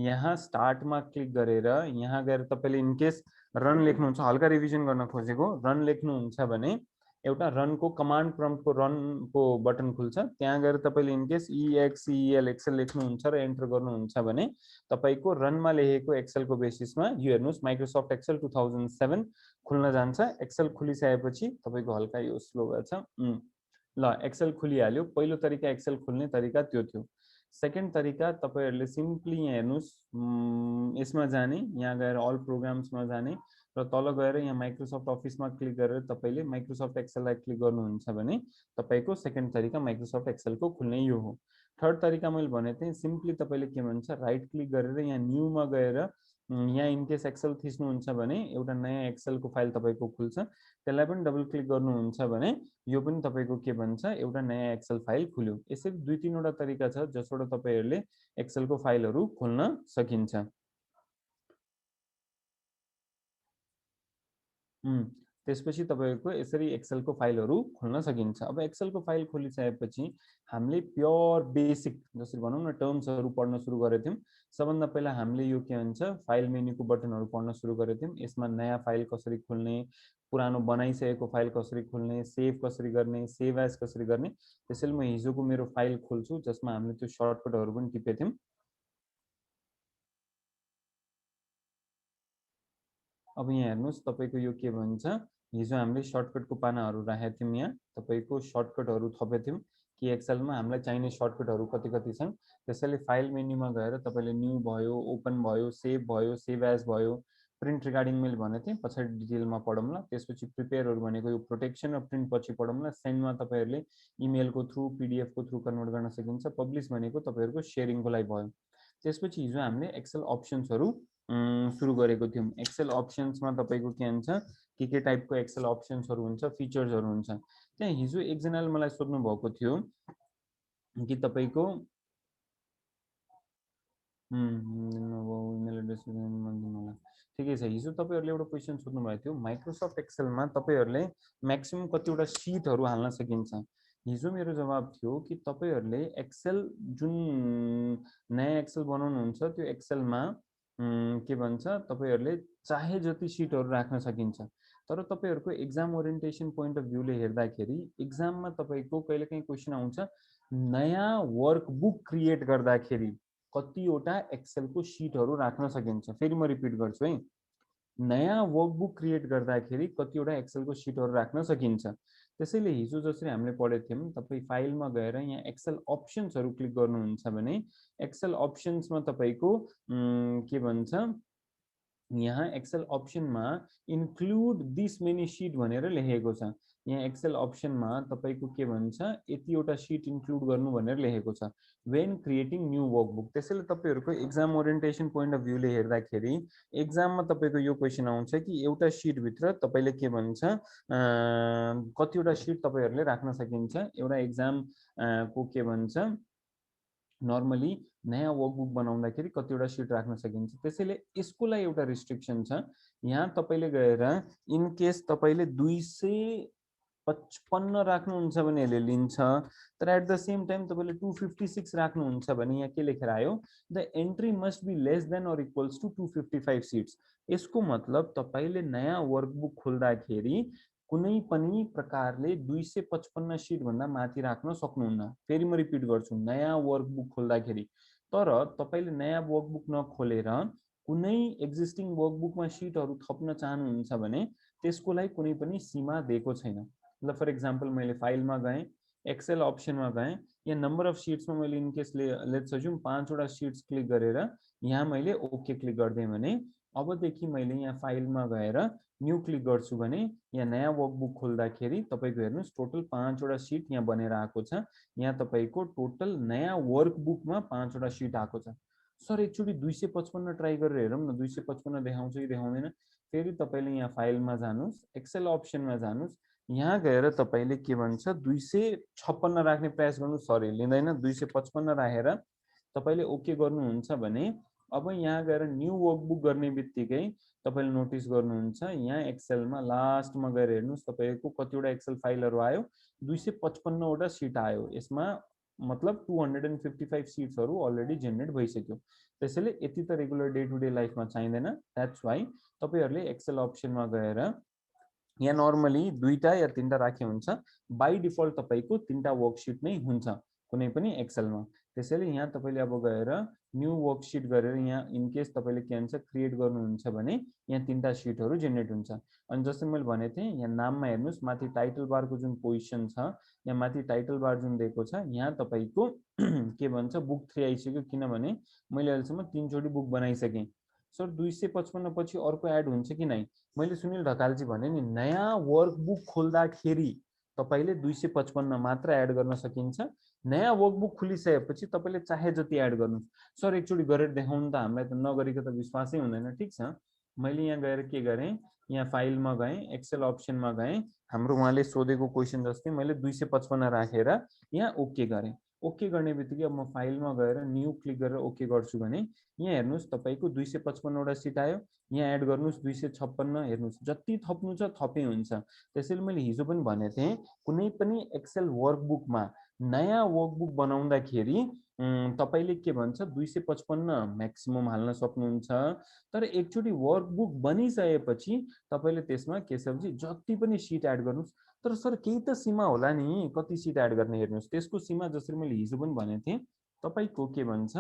यहाँ स्टार्टमा क्लिक गरेर यहाँ गएर तपाईले इनकेस रन लेख्नुहुन्छ, हल्का रिभिजन गर्न खोजेको रन लेख्नुहुन्छ भने एउटा रनको कमान्ड प्रम्प्टको रनको बटन खुल्छ। त्यहाँ गएर तपाईले इनकेस EXCEL एक्सेल लेख्नुहुन्छ र एन्टर गर्नुहुन्छ भने तपाईको रनमा लेखेको एक्सेलको बेसिसमा यो हेर्नुस् माइक्रोसफ्ट एक्सेल 2007 खुल्न जान्छ। एक्सेल खुलिसकेपछि तपाईको हल्का यो स्लो गर्छ। ल एक्सेल खुलिहाल्यो। पहिलो तरिका एक्सेल खुल्ने तरिका त्यो थियो। सेकेन्ड तरिका तपाईहरुले सिम्पली यहाँ हेर्नुस् यसमा जाने, यहाँ गएर अल प्रोग्राम्समा जाने र तल गएर यहाँ माइक्रोसफ्ट अफिसमा क्लिक गरेर तपाईले माइक्रोसफ्ट एक्सेललाई क्लिक गर्नुहुन्छ भने तपाईको सेकेन्ड तरिका माइक्रोसफ्ट एक्सेलको खुल्ने यो हो। थर्ड तरिका मैले भने थिएँ सिम्पली तपाईले के भन्छ राइट क्लिक गरेर यहाँ न्यूमा गएर यहाँ इनकेस एक्सेल थिच्नुहुन्छ भने एउटा नयाँ एक्सेलको फाइल तपाईको खुल्छ। त्यसलाई पनि डबल क्लिक गर्नुहुन्छ भने यो पनि तपाईको के भन्छ एउटा नयाँ एक्सेल फाइल खुल्यो। यसरी दुई तीनवटा तरिका छ जसबाट तपाईहरुले एक्सेलको फाइलहरु खोल्न सकिन्छ। त्यसपछि तपाईको यसरी एक्सेलको फाइलहरु खोल्न सकिन्छ। अब एक्सेलको फाइल खोलिसकेपछि हामीले प्योर बेसिक जसरी भनौं न टर्म्सहरु पढ्न सुरु गरेथ्यौं। सबभन्दा पहिला हामीले यो के भन्छ फाइल मेन्युको बटनहरु पढ्न सुरु गरेथ्यौं। यसमा नयाँ फाइल कसरी खोल्ने, पुरानो बनाइसकेको फाइल कसरी खोल्ने, सेभ कसरी गर्ने, सेभ एज कसरी गर्ने। त्यसैले म हिजोको मेरो फाइल खोल्छु जसमा हामीले त्यो सर्टकटहरु पनि टिपेथ्यौं। अब यहाँ हेर्नुस् तपाईको यो के भन्छ हिजो हामीले सर्टकटको पानाहरु राखेका थियौं। यहाँ तपाईको सर्टकटहरु थपेथ्यौं कि एक्सेलमा हामीलाई चाहिने सर्टकटहरु कति कति छन्। त्यसैले फाइल मेन्युमा गएर तपाईले न्यू भयो, ओपन भयो, सेभ एज भयो, प्रिन्ट रिगार्डिङ मैले भनेको थिएँ पछाडी डिटेलमा पढौँला। त्यसपछि प्रिपेयरहरु भनेको यो प्रोटेक्सन र प्रिन्ट पछि पढौँला। सेन्डमा तपाईहरुले इमेलको थ्रु, पीडीएफ को थ्रु कन्भर्ट गर्न सकिन्छ। पब्लिश भनेको तपाईहरुको शेयरिङको लागि भयो। त्यसपछि हिजो हामीले एक्सेल अप्सन्सहरु सुरु गरेको थियौं। एक्सेल अप्सन्समा तपाईको के हुन्छ के टाइपको एक्सेल अप्सन्सहरु हुन्छ, फिचर्सहरु हुन्छ। त्यहाँ हिजो एकजनाले मलाई सोध्नु भएको थियो कि तपाईको इमेल एड्रेस ठिकै छ। हिजो तपाईहरुले एउटा क्वेशन सोध्नु भएको थियो माइक्रोसफ्ट एक्सेलमा तपाईहरुले म्याक्सिमम कतिवटा शीटहरु हाल्न सकिन्छ। हिजो मेरो जवाब थियो कि तपाईहरुले एक्सेल जुन नयाँ एक्सेल बनाउनुहुन्छ त्यो एक्सेलमा के भन्छ तपाईहरुले चाहे जति शीटहरु राख्न सकिन्छ। तर तपाईहरुको एक्जाम ओरिएन्टेसन पोइन्ट अफ भ्यूले हेर्दाखेरि एक्जाममा तपाईको कहिलेकाहीँ क्वेशन आउँछ नयाँ वर्कबुक क्रिएट गर्दाखेरि कतिवटा एक्सेलको शीटहरु राख्न सकिन्छ। फेरि म रिपिट गर्छु है, नयाँ वर्कबुक क्रिएट गर्दाखेरि कतिवटा एक्सेलको शीटहरु राख्न सकिन्छ। त्यसैले हिजो जसरी हामीले पढेको थियौं तपाई फाइलमा गएर यहाँ एक्सेल अप्सन्सहरु क्लिक गर्नुहुन्छ भने एक्सेल अप्सन्समा तपाईको के भन्छ यहाँ एक्सेल अप्सनमा इन्क्लुड दिस मेनी शीट भनेर लेखेको छ। यहाँ एक्सेल अप्सनमा तपाईको के भन्छ यतिवटा शीट इन्क्लुड गर्नु भनेर लेखेको छ व्हेन क्रिएटिङ न्यू वर्कबुक। त्यसैले तपाईहरुको एक्जाम ओरिएन्टेसन पोइन्ट अफ भ्यूले हेर्दाखेरि एक्जाममा तपाईको यो क्वेशन आउँछ कि एउटा शीट भित्र तपाईले के भन्छ कतिवटा शीट तपाईहरुले राख्न सकिन्छ। एउटा एक्जाम को के भन्छ नर्मली नयाँ वर्कबुक बनाउँदाखेरि कतिवटा शीट राख्न सकिन्छ। त्यसैले यसको लागि एउटा रिस्ट्रिक्सन छ। यहाँ तपाईले गएर इन केस तपाईले 255 राख्नुहुन्छ भने यसले लिन्छ। तर एट द सेम टाइम तपाईले 256 राख्नुहुन्छ भने यहाँ के लेखेर आयो the entry must be less than or equals to 255 seats. यसको मतलब तपाईले नयाँ वर्कबुक खोल्दाखेरि कुनै पनि प्रकारले 255 शीट भन्दा माथि राख्न सक्नुहुन्न। फेरि म रिपिट गर्छु, नयाँ वर्कबुक खोल्दाखेरि तर तपाईले नयाँ वर्कबुक नखोलेर कुनै एक्जिस्टिङ वर्कबुकमा शीटहरु थप्न चाहनुहुन्छ भने त्यसको लागि कुनै पनि सीमा दिएको छैन। ल फर एक्जाम्पल मैले फाइलमा गएँ, एक्सेल अप्सनमा गएँ, यहाँ नम्बर अफ शीट्समा मैले इन केस लेट्स अज्युम 5 वटा शीट्स क्लिक गरेर यहाँ मैले ओके क्लिक गर्दै भने अबदेखि मैले यहाँ फाइलमा गएर न्यू क्लिक गर्छु भने यहाँ नयाँ वर्कबुक खोल्दाखेरि तपाईको हेर्नुस् टोटल 5 वटा शीट यहाँ बनेर आएको छ। यहाँ तपाईको टोटल नयाँ वर्कबुकमा 5 वटा शीट आएको छ। सर एकचोटी 255 ट्राई गरेर हेरौँ न 255 देखाउँछ कि देखाउँदैन। फेरि तपाईले यहाँ फाइलमा जानुस्, एक्सेल अप्सनमा जानुस्, यहाँ गएर तपाईले के भन्छ 256 राख्ने प्रयास गर्नुस्। सरी लिँदैन, 255 राखेर तपाईले ओके गर्नुहुन्छ भने अब यहाँ गएर न्यू वर्कबुक गर्ने बित्तिकै तपाईले नोटिस गर्नुहुन्छ यहाँ एक्सेलमा लास्टमा गएर हेर्नुस् तपाईको कतिवटा एक्सेल फाइलहरु आयो 255 वटा शीट आयो। यसमा मतलब 255 सिट्सहरु अलरेडी जेनेरेट भइसक्यो। त्यसैले यति त रेगुलर डे टु डे लाइफमा चाहिँदैन। द्याट्स वाइ तपाईहरुले एक्सेल अप्सनमा गएर यहाँ नर्मली दुईटा या तीनटा राखे हुन्छ। बाइ डिफल्ट तपाईको तीनटा वर्कशीट नै हुन्छ कुनै पनि एक्सेलमा। त्यसैले यहाँ तपाईले अब गएर न्यू वर्कशीट गरेर यहाँ इन केस तपाईले के भन्छ क्रिएट गर्नुहुन्छ भने यहाँ तीनटा शिटहरु जेनेरेट हुन्छ। अनि जस्तै मैले भनेको थिएँ यहाँ नाममा हेर्नुस् माथि टाइटल बारको जुन पोजिसन छ, यहाँ माथि टाइटल बार जुन दिएको छ, यहाँ तपाईको के भन्छ बुक 3 आइसक्यो किनभने मैले अहिलेसम्म 3 चोटी बुक बनाइसकेँ। सर 255 पछि अर्को एड हुन्छ कि नै? मैले सुनिल ढकालजी भने नि नयाँ वर्कबुक खोल्दाखेरि तपाईले 255 मात्र एड गर्न सकिन्छ। नयाँ वर्कबुक खुलिसकेपछि तपाईले चाहे जति एड गर्नुस्। सर एकचोटी गरेर देखाउनु त हामीलाई त नगरेको त विश्वासै हुँदैन। ठीक छ, मैले यहाँ गएर के गरेँ, यहाँ फाइलमा गएँ, एक्सेल अप्सनमा गएँ, हाम्रो उहाँले सोधेको क्वेसन जस्तै मैले 255 राखेर यहाँ ओके गरेँ। ओके गर्ने बित्तिकै अब म फाइलमा गएर न्यू क्लिक गरेर ओके गर्छु भने यहाँ हेर्नुस् तपाईको 255 वटा सिट आयो। यहाँ एड गर्नुस् 256, हेर्नुस् जति थप्नु छ थपे हुन्छ। त्यसैले मैले हिजो पनि भनेको थिएँ कुनै पनि एक्सेल वर्कबुकमा नयाँ वर्कबुक बनाउँदाखेरि तपाईले के भन्छ 255 म्याक्सिमम हाल्न सक्नुहुन्छ। तर एकचोटी वर्कबुक बनिसकेपछि तपाईले त्यसमा केशवजी जति पनि सिट एड गर्नुस्। तर सर केही त सीमा होला नि कति सिट एड गर्ने, हेर्नुस् त्यसको सीमा जसरी मैले हिजो पनि भनेको थिएँ तपाईको के भन्छ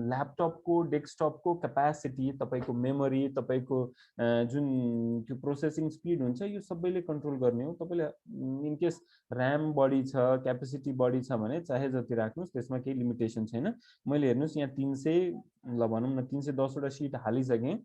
ल्यापटपको डेस्कटपको क्यापासिटी, तपाईको मेमोरी, तपाईको जुन त्यो प्रोसेसिङ स्पिड हुन्छ यो सबैले कन्ट्रोल गर्ने हो। तपाईले इन केस र्याम बढी छ, क्यापासिटी बढी छ भने चाहे जति राख्नुस्, त्यसमा केही लिमिटेसन छैन। मैले हेर्नुस् यहाँ 300 ल भनौँ न 310 वटा सिट हालिसकेँ।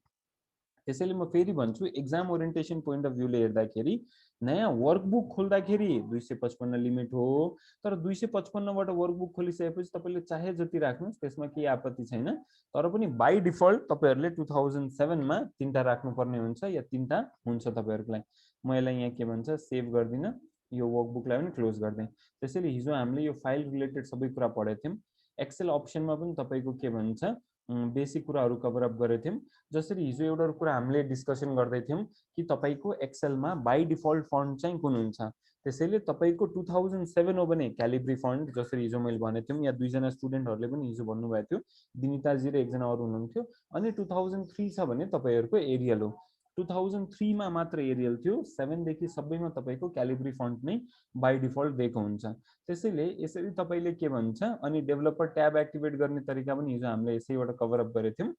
त्यसैले म फेरि भन्छु एक्जाम ओरिएन्टेसन पोइन्ट अफ भ्यूले हेर्दाखेरि नयाँ वर्कबुक खोल्दाखेरि 255 लिमिट हो। तर 255 वटा वर्कबुक खोलिसकेपछि तपाईले चाहे जति राख्नुस्, त्यसमा केही आपत्ति छैन। तर पनि बाइ डिफल्ट तपाईहरुले 2007 मा तीनटा राख्नुपर्ने हुन्छ या तीनटा हुन्छ तपाईहरुको लागि। म यसलाई यहाँ के भन्छ सेभ गर्दिन, यो वर्कबुकलाई पनि क्लोज गर्दै। त्यसैले हिजो हामीले यो फाइल रिलेटेड सबै कुरा पढेको थियौं। एक्सेल अप्सनमा पनि तपाईको के भन्छ बेसिक कुराहरु कभर अप गरेको थियौं। जसरी हिजो एउटा कुरा हामीले डिस्कसन गर्दै थियौं कि तपाईको एक्सेलमा बाइ डिफल्ट फन्ट चाहिँ कुन हुन्छ। त्यसैले तपाईको 2007 हो भने क्यालिब्री फन्ट, जसरी हिजो मैले भनेको थियौं, या दुईजना स्टुडेन्टहरुले पनि हिजो भन्नुभएको थियो, दिनिताजी र एकजना अरु हुनुहुन्थ्यो। अनि 2003 छ भने तपाईहरुको एरियल हो। 2003 मा मात्र एरियल थियो, 7 देखि सबैमा तपाईको क्यालिब्री फन्ट नै बाइ डिफल्ट दिएको हुन्छ। त्यसैले यसरी तपाईले के भन्छ अनि डेभलपर ट्याब एक्टिभेट गर्ने तरिका पनि हिजो हामीले यसैबाट कभर अप गरेको थियौं।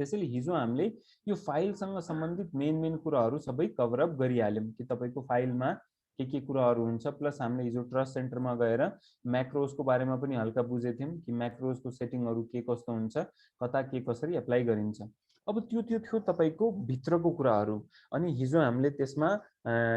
त्यसैले हिजो हामीले यो फाइलसँग सम्बन्धित मेन कुराहरु सबै कभर अप गरिहाल्यौं कि तपाईको फाइलमा के कुराहरु हुन्छ। प्लस हामीले हिजो ट्रस्ट सेन्टरमा गएर म्याक्रोजको बारेमा पनि हल्का बुझेको थियौं कि म्याक्रोजको सेटिङहरु के कस्तो हुन्छ, कता के कसरी एप्लाई गरिन्छ। अब त्यो थियो तपाईको भित्रको कुराहरु। अनि हिजो हामीले त्यसमा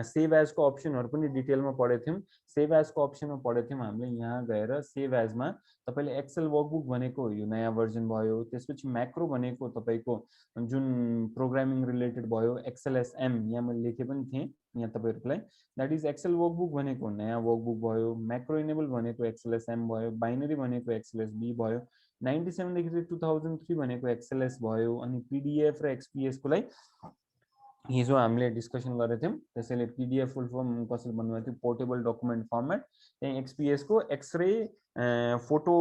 सेभ एजको अप्सनहरु पनि डिटेलमा पढेको थियौं। सेभ एजको अप्सनमा पढेको थियौं हामीले, यहाँ गएर सेभ एजमा तपाईले एक्सेल वर्कबुक भनेको यो नयाँ भर्जन भयो। त्यसपछि म्याक्रो भनेको तपाईको जुन प्रोग्रामिङ रिलेटेड भयो एक्सएलएसएम, यहाँ मैले लेखे पनि थिएँ यहाँ तपाईहरुको लागि। दैट इज एक्सेल वर्कबुक भनेको नयाँ वर्कबुक भयो, म्याक्रो इनेबल भनेको एक्सएलएसएम भयो, बाइनरी भनेको एक्सएलएसबी भयो, 97 देखि 2003 भनेको एक्सएलएस भयो। अनि पीडीएफ र एक्सपीएस को लागि हिजो हामीले डिस्कसन गरेको थियौं। त्यसैले पीडीएफ फुल फर्म कसरी भन्नुभएको थियो, पोर्टेबल डकुमेन्ट फर्मेट। त्यही एक्सपीएस को एक्सरे फोटो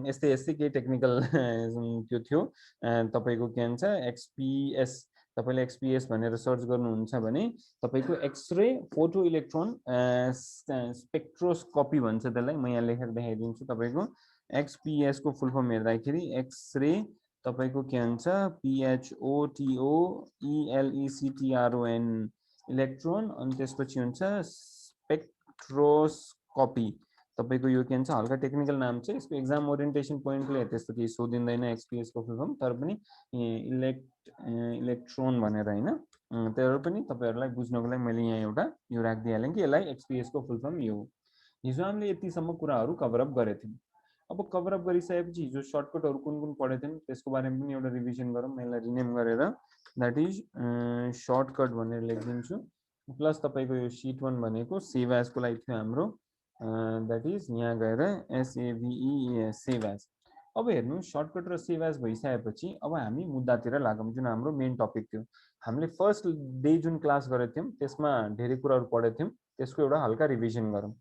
यस्तै केही टेक्निकल त्यो थियो तपाईको के भन्छ एक्सपीएस। तपाईले एक्सपीएस भनेर सर्च गर्नुहुन्छ भने तपाईको एक्सरे फोटो इलेक्ट्रोन स्पेक्ट्रोस्कोपी भन्छ त्यसलाई। म यहाँ लेखेर देखाइदिन्छु तपाईको एक्सपीएस को फुल फर्म हेर्दाखेरि एक्सरे तपाईको के भन्छ PHOTOELECTRON इलेक्ट्रोन, अनि त्यसपछि हुन्छ स्पेक्ट्रोस्कोपी। तपाईको यो के भन्छ हल्का टेक्निकल नाम छ यसको। एक्जाम ओरिएन्टेसन पोइन्टले त्यस्तो केही सोधिँदैन एक्सपीएस को फुल फर्म, तर पनि इलेक्ट्रोन भनेर हैन। तर पनि तपाईहरुलाई बुझ्नको लागि मैले यहाँ एउटा यो राखिदिहालेँ कि यसलाई एक्सपीएस को फुल फर्म यो हो। हिजो हामीले यतिसम्म कुराहरु कभर अप गरेको थियौं। अब कभर अप गरिसकेपछि हिजो सर्टकटहरु कुन पढेको थियौं त्यसको बारेमा पनि एउटा रिभिजन गरौँ। म यसलाई रिनेम गरेर दैट इज सर्टकट भनेर लेखिदिन्छु। प्लस तपाईको यो शीट 1 भनेको सेभ एज को लागि थियो हाम्रो, दैट इज यहाँ गएर SAVE सेभ एज। अब हेर्नु सर्टकट र सेभ एज भइसकेपछि अब हामी मुद्दातिर लागौं जुन हाम्रो मेन टपिक थियो। हामीले फर्स्ट डे जुन क्लास गरेको थियौं त्यसमा धेरै कुराहरु पढेको थियौं, त्यसको एउटा हल्का रिभिजन गरौँ।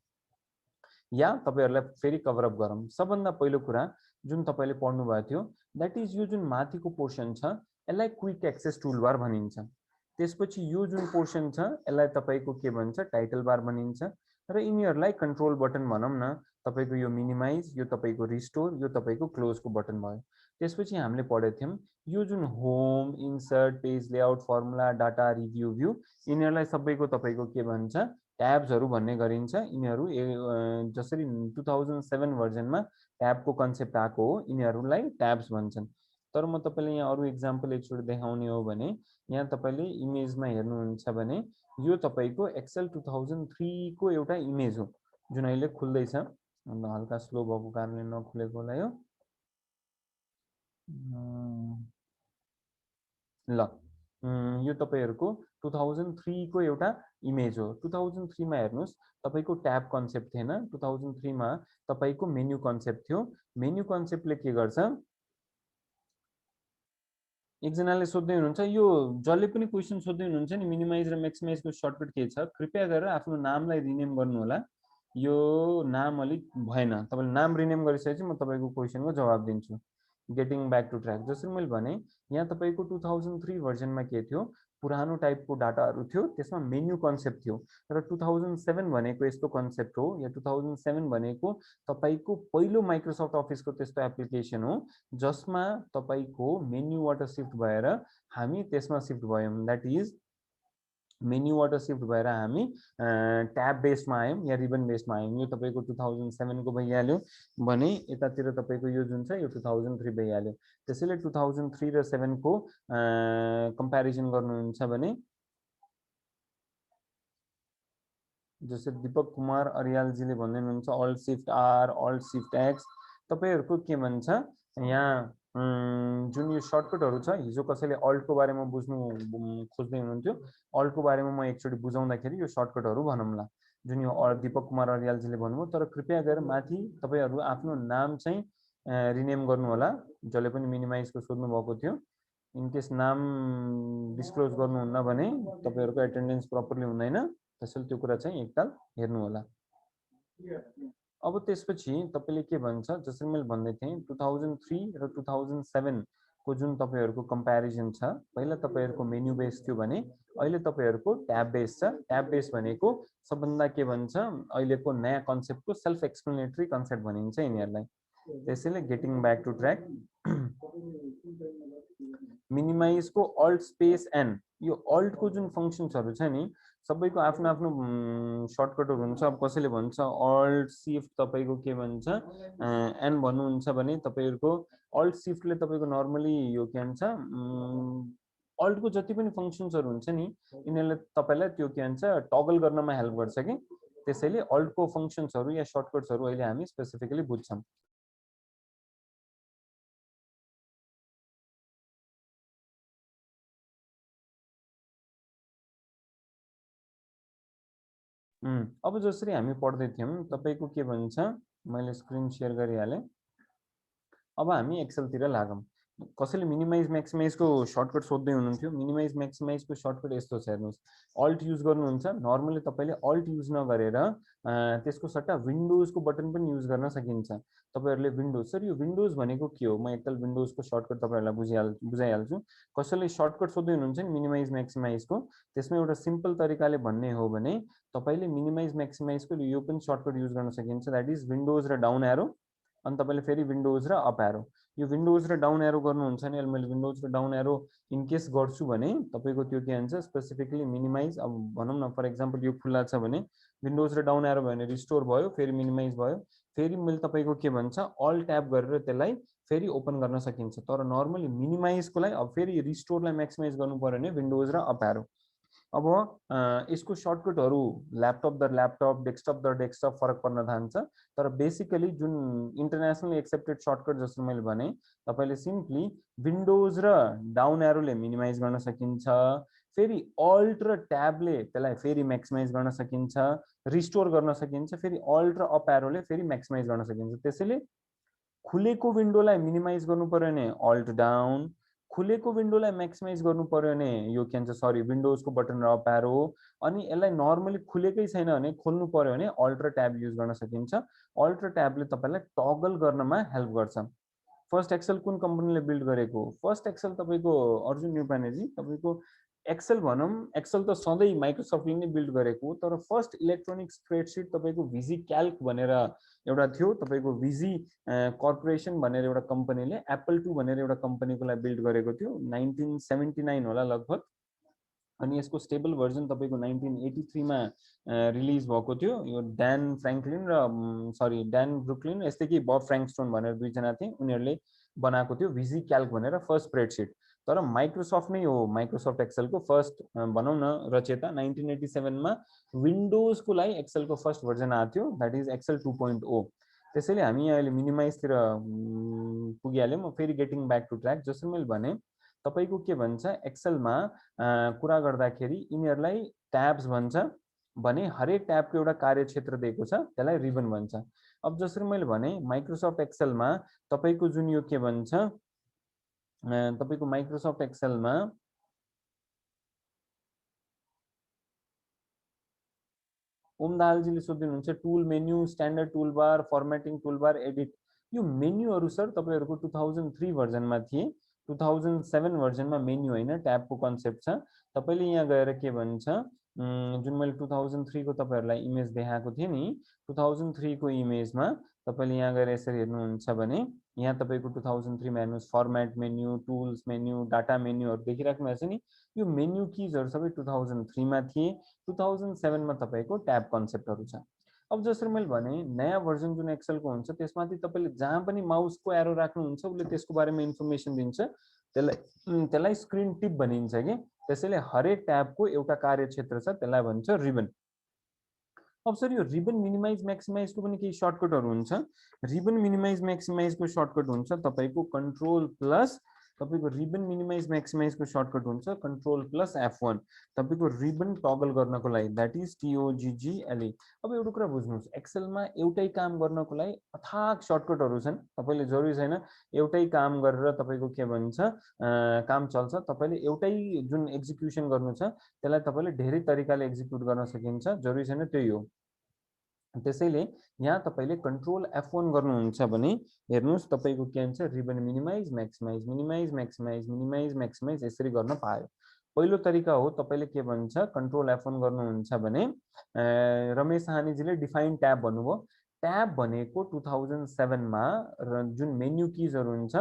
या तपाईहरुलाई फेरि कभर अप गरौँ। सबभन्दा पहिलो कुरा जुन तपाईले पढ्नु भएको थियो दैट इज यो जुन माथिको पोर्सन छ यसलाई क्विक एक्सेस टुलबार भनिन्छ। त्यसपछि यो जुन पोर्सन छ यसलाई तपाईको के भन्छ टाइटल बार भनिन्छ र यिनीहरुलाई कन्ट्रोल बटन भनौं न। तपाईको यो मिनिमाइज, यो तपाईको रिस्टोर, यो तपाईको क्लोज को बटन भयो। त्यसपछि हामीले पढेको थियौं यो जुन home, insert, page layout, formula, data, review, view यिनीहरुलाई सबैको तपाईको के भन्छ ट्याब्सहरु भन्ने गरिन्छ। यिनीहरु जसरी 2007 भर्जनमा ट्याबको कन्सेप्ट आएको हो यिनीहरुलाई ट्याब्स भन्छन्। तर म तपाईलाई यहाँ अरु एक्जाम्पल एकचोटी देखाउने हो भने यहाँ तपाईले इमेजमा हेर्नुहुन्छ भने यो तपाईको एक्सेल 2003 को एउटा इमेज हो जुन अहिले खुल्दै छ। हल्का स्लो भएको कारणले नखुलेको होला यो। ल यो तपाईहरुको 2003 को एउटा इमेज हो। 2003 मा हेर्नुस् तपाईको ट्याब कन्सेप्ट थिएन। 2003 मा तपाईको मेन्यु कन्सेप्ट थियो। मेन्यु कन्सेप्टले के गर्छ एकजनाले सोध्दै हुनुहुन्छ यो जसले पनि क्वेशन सोध्दै हुनुहुन्छ नि मिनिमाइज र म्याक्सिमाइज को सर्टकट के छ कृपया गरेर आफ्नो नामलाई रिनेम गर्नु होला। यो नाम अलि भएन। तपाईले नाम रिनेम गरिसकेपछि म तपाईको क्वेशनको जवाब दिन्छु। गेटिङ ब्याक टु ट्र्याक जसरी मैले भने यहाँ तपाईको 2003 भर्जनमा के थियो पुरानो टाइपको डाटाहरु थियो त्यसमा मेन्यु कन्सेप्ट थियो र 2007 भनेको यस्तो कन्सेप्ट हो या 2007 भनेको तपाईको पहिलो माइक्रोसफ्ट अफिसको त्यस्तो एप्लिकेसन हो जसमा तपाईको मेन्युबाट शिफ्ट भएर हामी त्यसमा शिफ्ट भयौं। दैट इज मेन्युबाट शिफ्ट भएर हामी ट्याब बेस्डमा आयौं या रिबन बेस्डमा आयौं। यो तपाईको 2007 को भइहाल्यो भने यतातिर तपाईको यो जुन छ यो 2003 भइहाल्यो। त्यसैले 2003 र 7 को कम्प्यारिजन गर्नुहुन्छ भने जस्तै दीपक कुमार अर्यालजीले भन्दै हुनुहुन्छ alt shift R, alt shift X तपाईहरुको के भन्छ यहाँ जुन यो सर्टकटहरु छ हिजो कसैले अल्ट को बारेमा बुझ्नु खोज्दै हुनुहुन्थ्यो अल्ट को बारेमा म एकचोटी बुझाउँदाखेरि यो सर्टकटहरु भनौँला जुन यो दीपक कुमार अर्यालजीले भन्नुभयो। तर कृपया गरेर माथि तपाईहरु आफ्नो नाम चाहिँ रिनेम गर्नु होला जसले पनि मिनिमाइज को सोध्नु भएको थियो। इन केस नाम डिस्क्लोज गर्नुहुन्न भने तपाईहरुको एटेन्डेन्स प्रपरली हुँदैन। त्यसैले त्यो कुरा चाहिँ एकताल हेर्नु होला। अब त्यसपछि तपाईले के भन्छ जसरी मैले भन्दै थिएँ 2003 र 2007 को जुन तपाईहरुको कम्प्यारिजन छ पहिला तपाईहरुको मेन्यु बेस थियो भने अहिले तपाईहरुको ट्याब बेस छ। ट्याब बेस भनेको सबभन्दा के भन्छ अहिलेको नयाँ कन्सेप्टको सेल्फ एक्सप्लेनेटरी कन्सेप्ट भनिन्छ यिनीहरुलाई। त्यसैले getting back to track minimize को अल्ट स्पेस एन यो अल्ट को जुन फंक्शन्सहरु छ नि सबैको आफ्नो आफ्नो सर्टकटहरु हुन्छ। अब कसैले भन्छ अल्ट शिफ्ट तपाईको के भन्छ एन भन्नुहुन्छ भने तपाईहरुको अल्ट शिफ्टले तपाईको नर्मली यो के भन्छ अल्ट को जति पनि फंक्शन्सहरु हुन्छ नि यिनीहरुले तपाईलाई त्यो के भन्छ टगल गर्नमा हेल्प गर्छ के। त्यसैले अल्ट को फंक्शन्सहरु या सर्टकट्सहरु अहिले हामी स्पेसिफिकली बुझ्छौं। अब जसरी हामी पढ्दै थियौं तपाईको के भन्छ मैले स्क्रिन शेयर गरिहालेँ। अब हामी एक्सेल तिर लागौं। कसैले मिनिमाइज म्याक्सिमाइज को सर्टकट सोध्दै हुनुहुन्थ्यो। मिनिमाइज म्याक्सिमाइज को सर्टकट यस्तो छ हेर्नुस् अल्ट युज गर्नुहुन्छ नर्मली तपाईले अल्ट युज नगरेर त्यसको सट्टा विन्डोज को बटन पनि युज गर्न सकिन्छ। तपाईहरुले विन्डोज सर यो विन्डोज भनेको के हो म एकताल विन्डोज को सर्टकट तपाईहरुलाई बुझाइहाल्छु। कसैले सर्टकट सोध्दै हुनुहुन्छ नि मिनिमाइज म्याक्सिमाइज को त्यसमा एउटा सिम्पल तरिकाले भन्ने हो भने तपाईले मिनिमाइज म्याक्सिमाइज को यो पनि सर्टकट युज गर्न सकिन्छ। दैट इज विन्डोज र डाउन एरो अनि तपाईले फेरि विन्डोज र अप एरो। यो विन्डोज र डाउन एरो गर्नुहुन्छ नि मैले विन्डोज र डाउन एरो इन केस गर्छु भने तपाईको त्यो के भन्छ स्पेसिफिकली मिनिमाइज अब भनौं न फर एक्जाम्पल यो खुला छ भने विन्डोज र डाउन एरो भयो भने रिस्टोर भयो फेरि मिनिमाइज भयो फेरि मैले तपाईको के भन्छ अल ट्याब गरेर त्यसलाई फेरि ओपन गर्न सकिन्छ। तर नर्मली मिनिमाइज को लागि अब फेरि रिस्टोरलाई म्याक्सिमाइज गर्नु पर्यो भने विन्डोज र अप एरो। अब यसको सर्टकटहरु ल्यापटप दर ल्यापटप डेस्कटप दर डेस्कटप फरक पर्न थाल्छ। तर बेसिकली जुन इन्टरनेशनली एक्सेप्टेड सर्टकट जस्तो मैले भने तपाईले सिम्पली विन्डोज र डाउन एरोले मिनिमाइज गर्न सकिन्छ फेरि अल्ट र ट्याबले त्यसलाई फेरि म्याक्सिमाइज गर्न सकिन्छ रिस्टोर गर्न सकिन्छ फेरि अल्ट र अप एरोले फेरि म्याक्सिमाइज गर्न सकिन्छ। त्यसैले खुलेको विन्डोलाई मिनिमाइज गर्नु पर्यो भने अल्ट डाउन खुलेको विन्डोलाई म्याक्सिमाइज गर्नु पर्यो भने यो के भन्छ सरी विन्डोजको बटन र अप एरो हो। अनि यसलाई नर्मली खुलेकै छैन भने खोल्नु पर्यो भने अल्ट र ट्याब युज गर्न सकिन्छ। अल्ट र ट्याबले तपाईँलाई टगल गर्नमा हेल्प गर्छ। फर्स्ट एक्सेल कुन कम्पनीले बिल्ड गरेको? फर्स्ट एक्सेल तपाईँको अर्जुन न्युपानेजी तपाईँको एक्सेल भनौँ, एक्सेल त सधैँ माइक्रोसफ्टले नै बिल्ड गरेको हो, तर फर्स्ट इलेक्ट्रोनिक स्प्रेडसिट तपाईँको भिजी क्याल्क भनेर एउटा थियो, तपाईँको भिजी कर्पोरेसन भनेर एउटा कम्पनीले एप्पल 2 भनेर एउटा कम्पनीको लागि बिल्ड गरेको थियो 1979 होला लगभग। अनि यसको स्टेबल भर्जन तपाईँको 1983 मा रिलिज भएको थियो। यो ड्यान फ्र्याङ्कलिन र सरी ड्यान ब्रुकलिन यस्तै कि बब फ्र्याङ्कस्टोन भनेर दुईजना थिए, उनीहरूले बनाएको थियो भिजी क्याल्क भनेर फर्स्ट स्प्रेडसिट। तर माइक्रोसफ्ट नै हो माइक्रोसफ्ट एक्सेलको फर्स्ट भनौँ न रचेता। 1987 मा विन्डोजको लागि एक्सेलको फर्स्ट भर्जन आएको थियो, द्याट इज एक्सेल 2.0। त्यसैले हामी अहिले मिनिमाइजतिर पुगिहाल्यौँ। फेरि गेटिङ ब्याक टु ट्र्याक, जसरी मैले भने तपाईँको के भन्छ एक्सेलमा कुरा गर्दाखेरि यिनीहरूलाई ट्याब्स भन्छ भने हरेक ट्याबको एउटा कार्यक्षेत्र दिएको छ, त्यसलाई रिबन भन्छ। अब जसरी मैले भने माइक्रोसफ्ट एक्सेलमा तपाईँको जुन यो के भन्छ तपाईँको माइक्रोसफ्ट एक्सेलमा ओम दाहालजीले सोधिदिनुहुन्छ tool menu, standard toolbar, formatting toolbar, edit. यो मेन्यूहरू सर तपाईँहरूको 2003 भर्जनमा थिए। 2007 भर्जनमा मेन्यू होइन ट्याबको कन्सेप्ट छ। तपाईँले यहाँ गएर के भन्छ जुन मैले 2003 को तपाईँहरूलाई इमेज देखाएको थिएँ नि, 2003 को इमेजमा तपाईँले यहाँ गएर यसरी हेर्नुहुन्छ भने यहाँ तपाईँको 2003 मा हेर्नुहोस् format menu, tools menu, data मेन्यूहरू देखिराख्नु भएको छ नि। यो मेन्यू किजहरू सबै 2003 मा थिए। 2007 मा तपाईँको ट्याब कन्सेप्टहरू छ। अब जसरी मैले भने नयाँ भर्जन जुन एक्सेलको हुन्छ त्यसमाथि तपाईँले जहाँ पनि माउसको एरो राख्नुहुन्छ उसले त्यसको बारेमा इन्फर्मेसन दिन्छ, त्यसलाई स्क्रिन टिप भनिन्छ कि। त्यसैले हरेक ट्याबको एउटा कार्यक्षेत्र छ, त्यसलाई भन्छ रिबन। अब सर यो रिबन मिनिमाइज म्याक्सिमाइजको पनि केही सर्टकटहरू हुन्छ। रिबन मिनिमाइज म्याक्सिमाइजको सर्टकट हुन्छ तपाईँको कन्ट्रोल प्लस, तपाईँको रिबन मिनिमाइज म्याक्सिमाइजको सर्टकट हुन्छ कन्ट्रोल प्लस F1 तपाईँको रिबन टगल गर्नको लागि, द्याट इज TOGGLE। अब एउटा कुरा बुझ्नुहोस्, एक्सेलमा एउटै काम गर्नको लागि अथाक सर्टकटहरू छन्। तपाईँले जरुरी छैन एउटै काम गरेर तपाईँको के भन्छ काम चल्छ। तपाईँले एउटै जुन एक्जिक्युसन गर्नु छ त्यसलाई तपाईँले धेरै तरिकाले एक्जिक्युट गर्न सकिन्छ, जरुरी छैन त्यही हो। त्यसैले यहाँ तपाईँले कन्ट्रोल F1 गर्नुहुन्छ भने हेर्नुहोस् तपाईँको के हुन्छ ribbon minimize maximize, minimize maximize, minimize maximize यसरी गर्न पायो। पहिलो तरिका हो तपाईँले के भन्छ कन्ट्रोल F1 गर्नुहुन्छ भने रमेश साहनीजीले डिफाइन ट्याब भन्नुभयो। ट्याब भनेको 2007 मा जुन मेन्यू किजहरू हुन्छ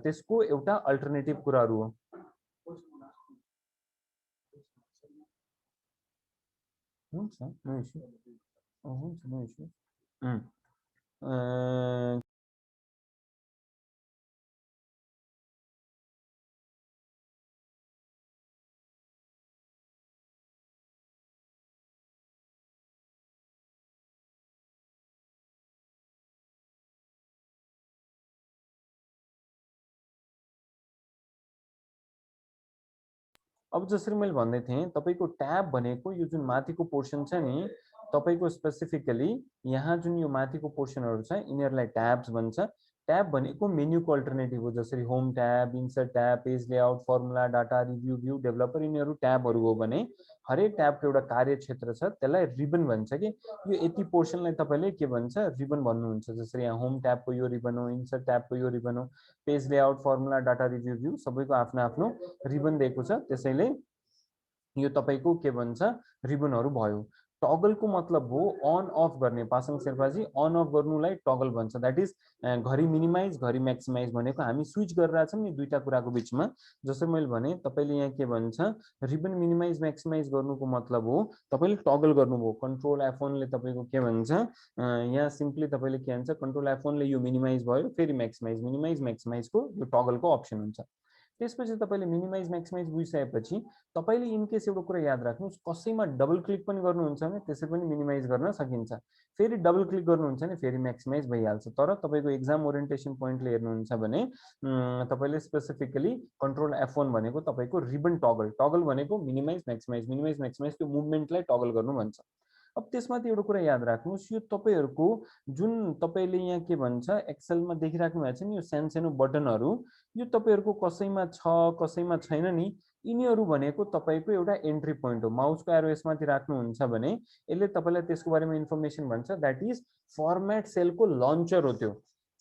त्यसको एउटा अल्टरनेटिभ कुराहरू हो। हुन्छ नो इस्यु, हुन्छ नो इस्यु। अब जसरी मैले भन्दै थिएँ तपाईँको ट्याब भनेको यो जुन माथिको पोर्सन छ नि, तपाईँको स्पेसिफिकली यहाँ जुन यो माथिको पोर्सनहरू छ यिनीहरूलाई ट्याब्स भन्छ। ट्याब भनेको मेन्यूको अल्टरनेटिभ हो, जसरी home tab, insert tab, page layout, formula, data, review, view, developer, यिनीहरू ट्याबहरू हो भने हरेक ट्याबको एउटा कार्यक्षेत्र छ, त्यसलाई रिबन भन्छ कि। यो यति पोर्सनलाई तपाईँले के भन्छ रिबन भन्नुहुन्छ। जसरी यहाँ होम ट्याबको यो रिबन हो, इन्सर्ट ट्याबको यो रिबन हो, page layout, formula, data, review, view सबैको आफ्नो आफ्नो रिबन दिएको छ। त्यसैले यो तपाईँको के भन्छ रिबनहरू भयो। टगलको मतलब हो अन अफ गर्ने। पासाङ शेर्पाजी अन अफ गर्नुलाई टगल भन्छ, द्याट इज घरि मिनिमाइज घरि म्याक्सिमाइज भनेको हामी स्विच गरेर छौँ नि दुईटा कुराको बिचमा। जसरी मैले भने तपाईँले यहाँ के भन्छ रिबन मिनिमाइज म्याक्सिमाइज गर्नुको मतलब हो तपाईँले टगल गर्नुभयो। कन्ट्रोल F1 ले तपाईँको के भन्छ यहाँ सिम्पली तपाईँले के भन्छ कन्ट्रोल F1 ले यो मिनिमाइज भयो, फेरि म्याक्सिमाइज, मिनिमाइज म्याक्सिमाइजको यो टगलको अप्सन हुन्छ। त्यसपछि तपाईँले मिनिमाइज म्याक्सिमाइज बुझिसकेपछि तपाईँले इनकेस एउटा कुरा याद राख्नुहोस्, कसैमा डबल क्लिक पनि गर्नुहुन्छ भने त्यसरी पनि मिनिमाइज गर्न सकिन्छ, फेरि डबल क्लिक गर्नुहुन्छ भने फेरि म्याक्सिमाइज भइहाल्छ। तर तपाईँको एक्जाम ओरिएन्टेसन पोइन्टले हेर्नुहुन्छ भने तपाईँले स्पेसिफिकली कन्ट्रोल F1 भनेको तपाईँको रिबन टगल, टगल भनेको मिनिमाइज म्याक्सिमाइज, मिनिमाइज म्याक्सिमाइज त्यो मुभमेन्टलाई टगल गर्नु भन्छ। अब त्यसमाथि एउटा कुरा याद राख्नुस्, यो तपाईहरुको जुन तपाईले यहाँ के भन्छ एक्सेलमा देखिराख्नु भएको छ नि यो सानो बटनहरु, यो तपाईहरुको कसैमा छ कसैमा छैन नि, यिनीहरु भनेको तपाईको एउटा एन्ट्री पोइन्ट हो। माउसको एरो यसमाथि राख्नुहुन्छ भने यसले तपाईलाई त्यसको बारेमा इन्फर्मेसन भन्छ, दैट इज फर्मेट सेलको लन्चर हो त्यो।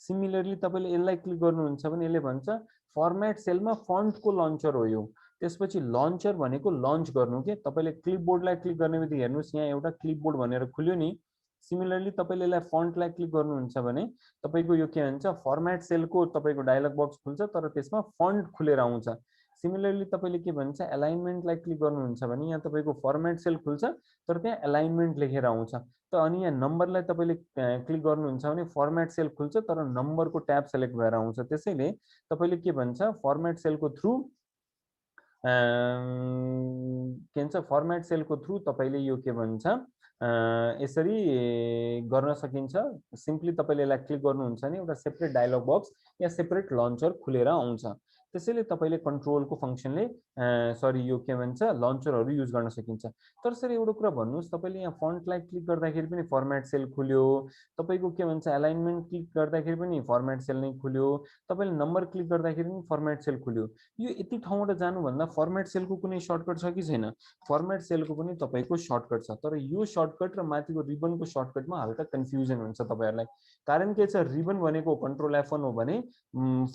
सिमिलरली तपाईले यसलाई क्लिक गर्नुहुन्छ भने यसले भन्छ फर्मेट सेलमा फन्टको लन्चर हो यो। त्यसपछि लन्चर भनेको लन्च गर्नु के, तपाईले क्लिपबोर्डलाई क्लिक गर्ने बित्तिकै हेर्नुस् यहाँ एउटा क्लिपबोर्ड भनेर खुल्यो नि। सिमिलरली तपाईले यसलाई फन्टलाई क्लिक गर्नुहुन्छ भने तपाईको यो के भन्छ फर्मेट सेलको तपाईको डायलग बक्स खुल्छ, तर त्यसमा फन्ट खुलेर आउँछ। सिमिलरली तपाईले के भन्छ एलाइनमेन्टलाई क्लिक गर्नुहुन्छ भने यहाँ तपाईको फर्मेट सेल खुल्छ, तर त्यहाँ एलाइनमेन्ट लेखेर आउँछ। त अनि यहाँ नम्बरलाई तपाईले क्लिक गर्नुहुन्छ भने फर्मेट सेल खुल्छ, तर नम्बरको ट्याब सेलेक्ट भएर आउँछ। त्यसैले तपाईले के भन्छ फर्मेट सेलको थ्रु के भन्छ फर्मेट सेलको थ्रु तपाईले यो के भन्छ यसरी गर्न सकिन्छ। सिम्पली तपाईले यसलाई क्लिक गर्नुहुन्छ भने एउटा सेपरेट डायलग बक्स या सेपरेट लन्चर खुलेर आउँछ। त्यसैले तपाईले कन्ट्रोलको फंक्सनले सरी यो के भन्छ लन्चरहरु युज गर्न सकिन्छ। तर सर एउटा कुरा भन्नुस्, तपाईले यहाँ फन्टलाई क्लिक गर्दाखेरि पनि फर्मेट सेल खुल्यो, तपाईको के भन्छ एलाइनमेन्ट क्लिक गर्दाखेरि पनि फर्मेट सेल नै खुल्यो, तपाईले नम्बर क्लिक गर्दाखेरि पनि फर्मेट सेल खुल्यो। यो यति ठाउँबाट जानु भन्दा फर्मेट सेलको कुनै सर्टकट छ कि छैन? फर्मेट सेलको पनि तपाईको सर्टकट छ, तर यो सर्टकट र माथिको रिबनको सर्टकटमा हल्का कन्फ्युजन हुन्छ तपाईहरुलाई। कारण के छ, रिबन भनेको कन्ट्रोल F1 हो भने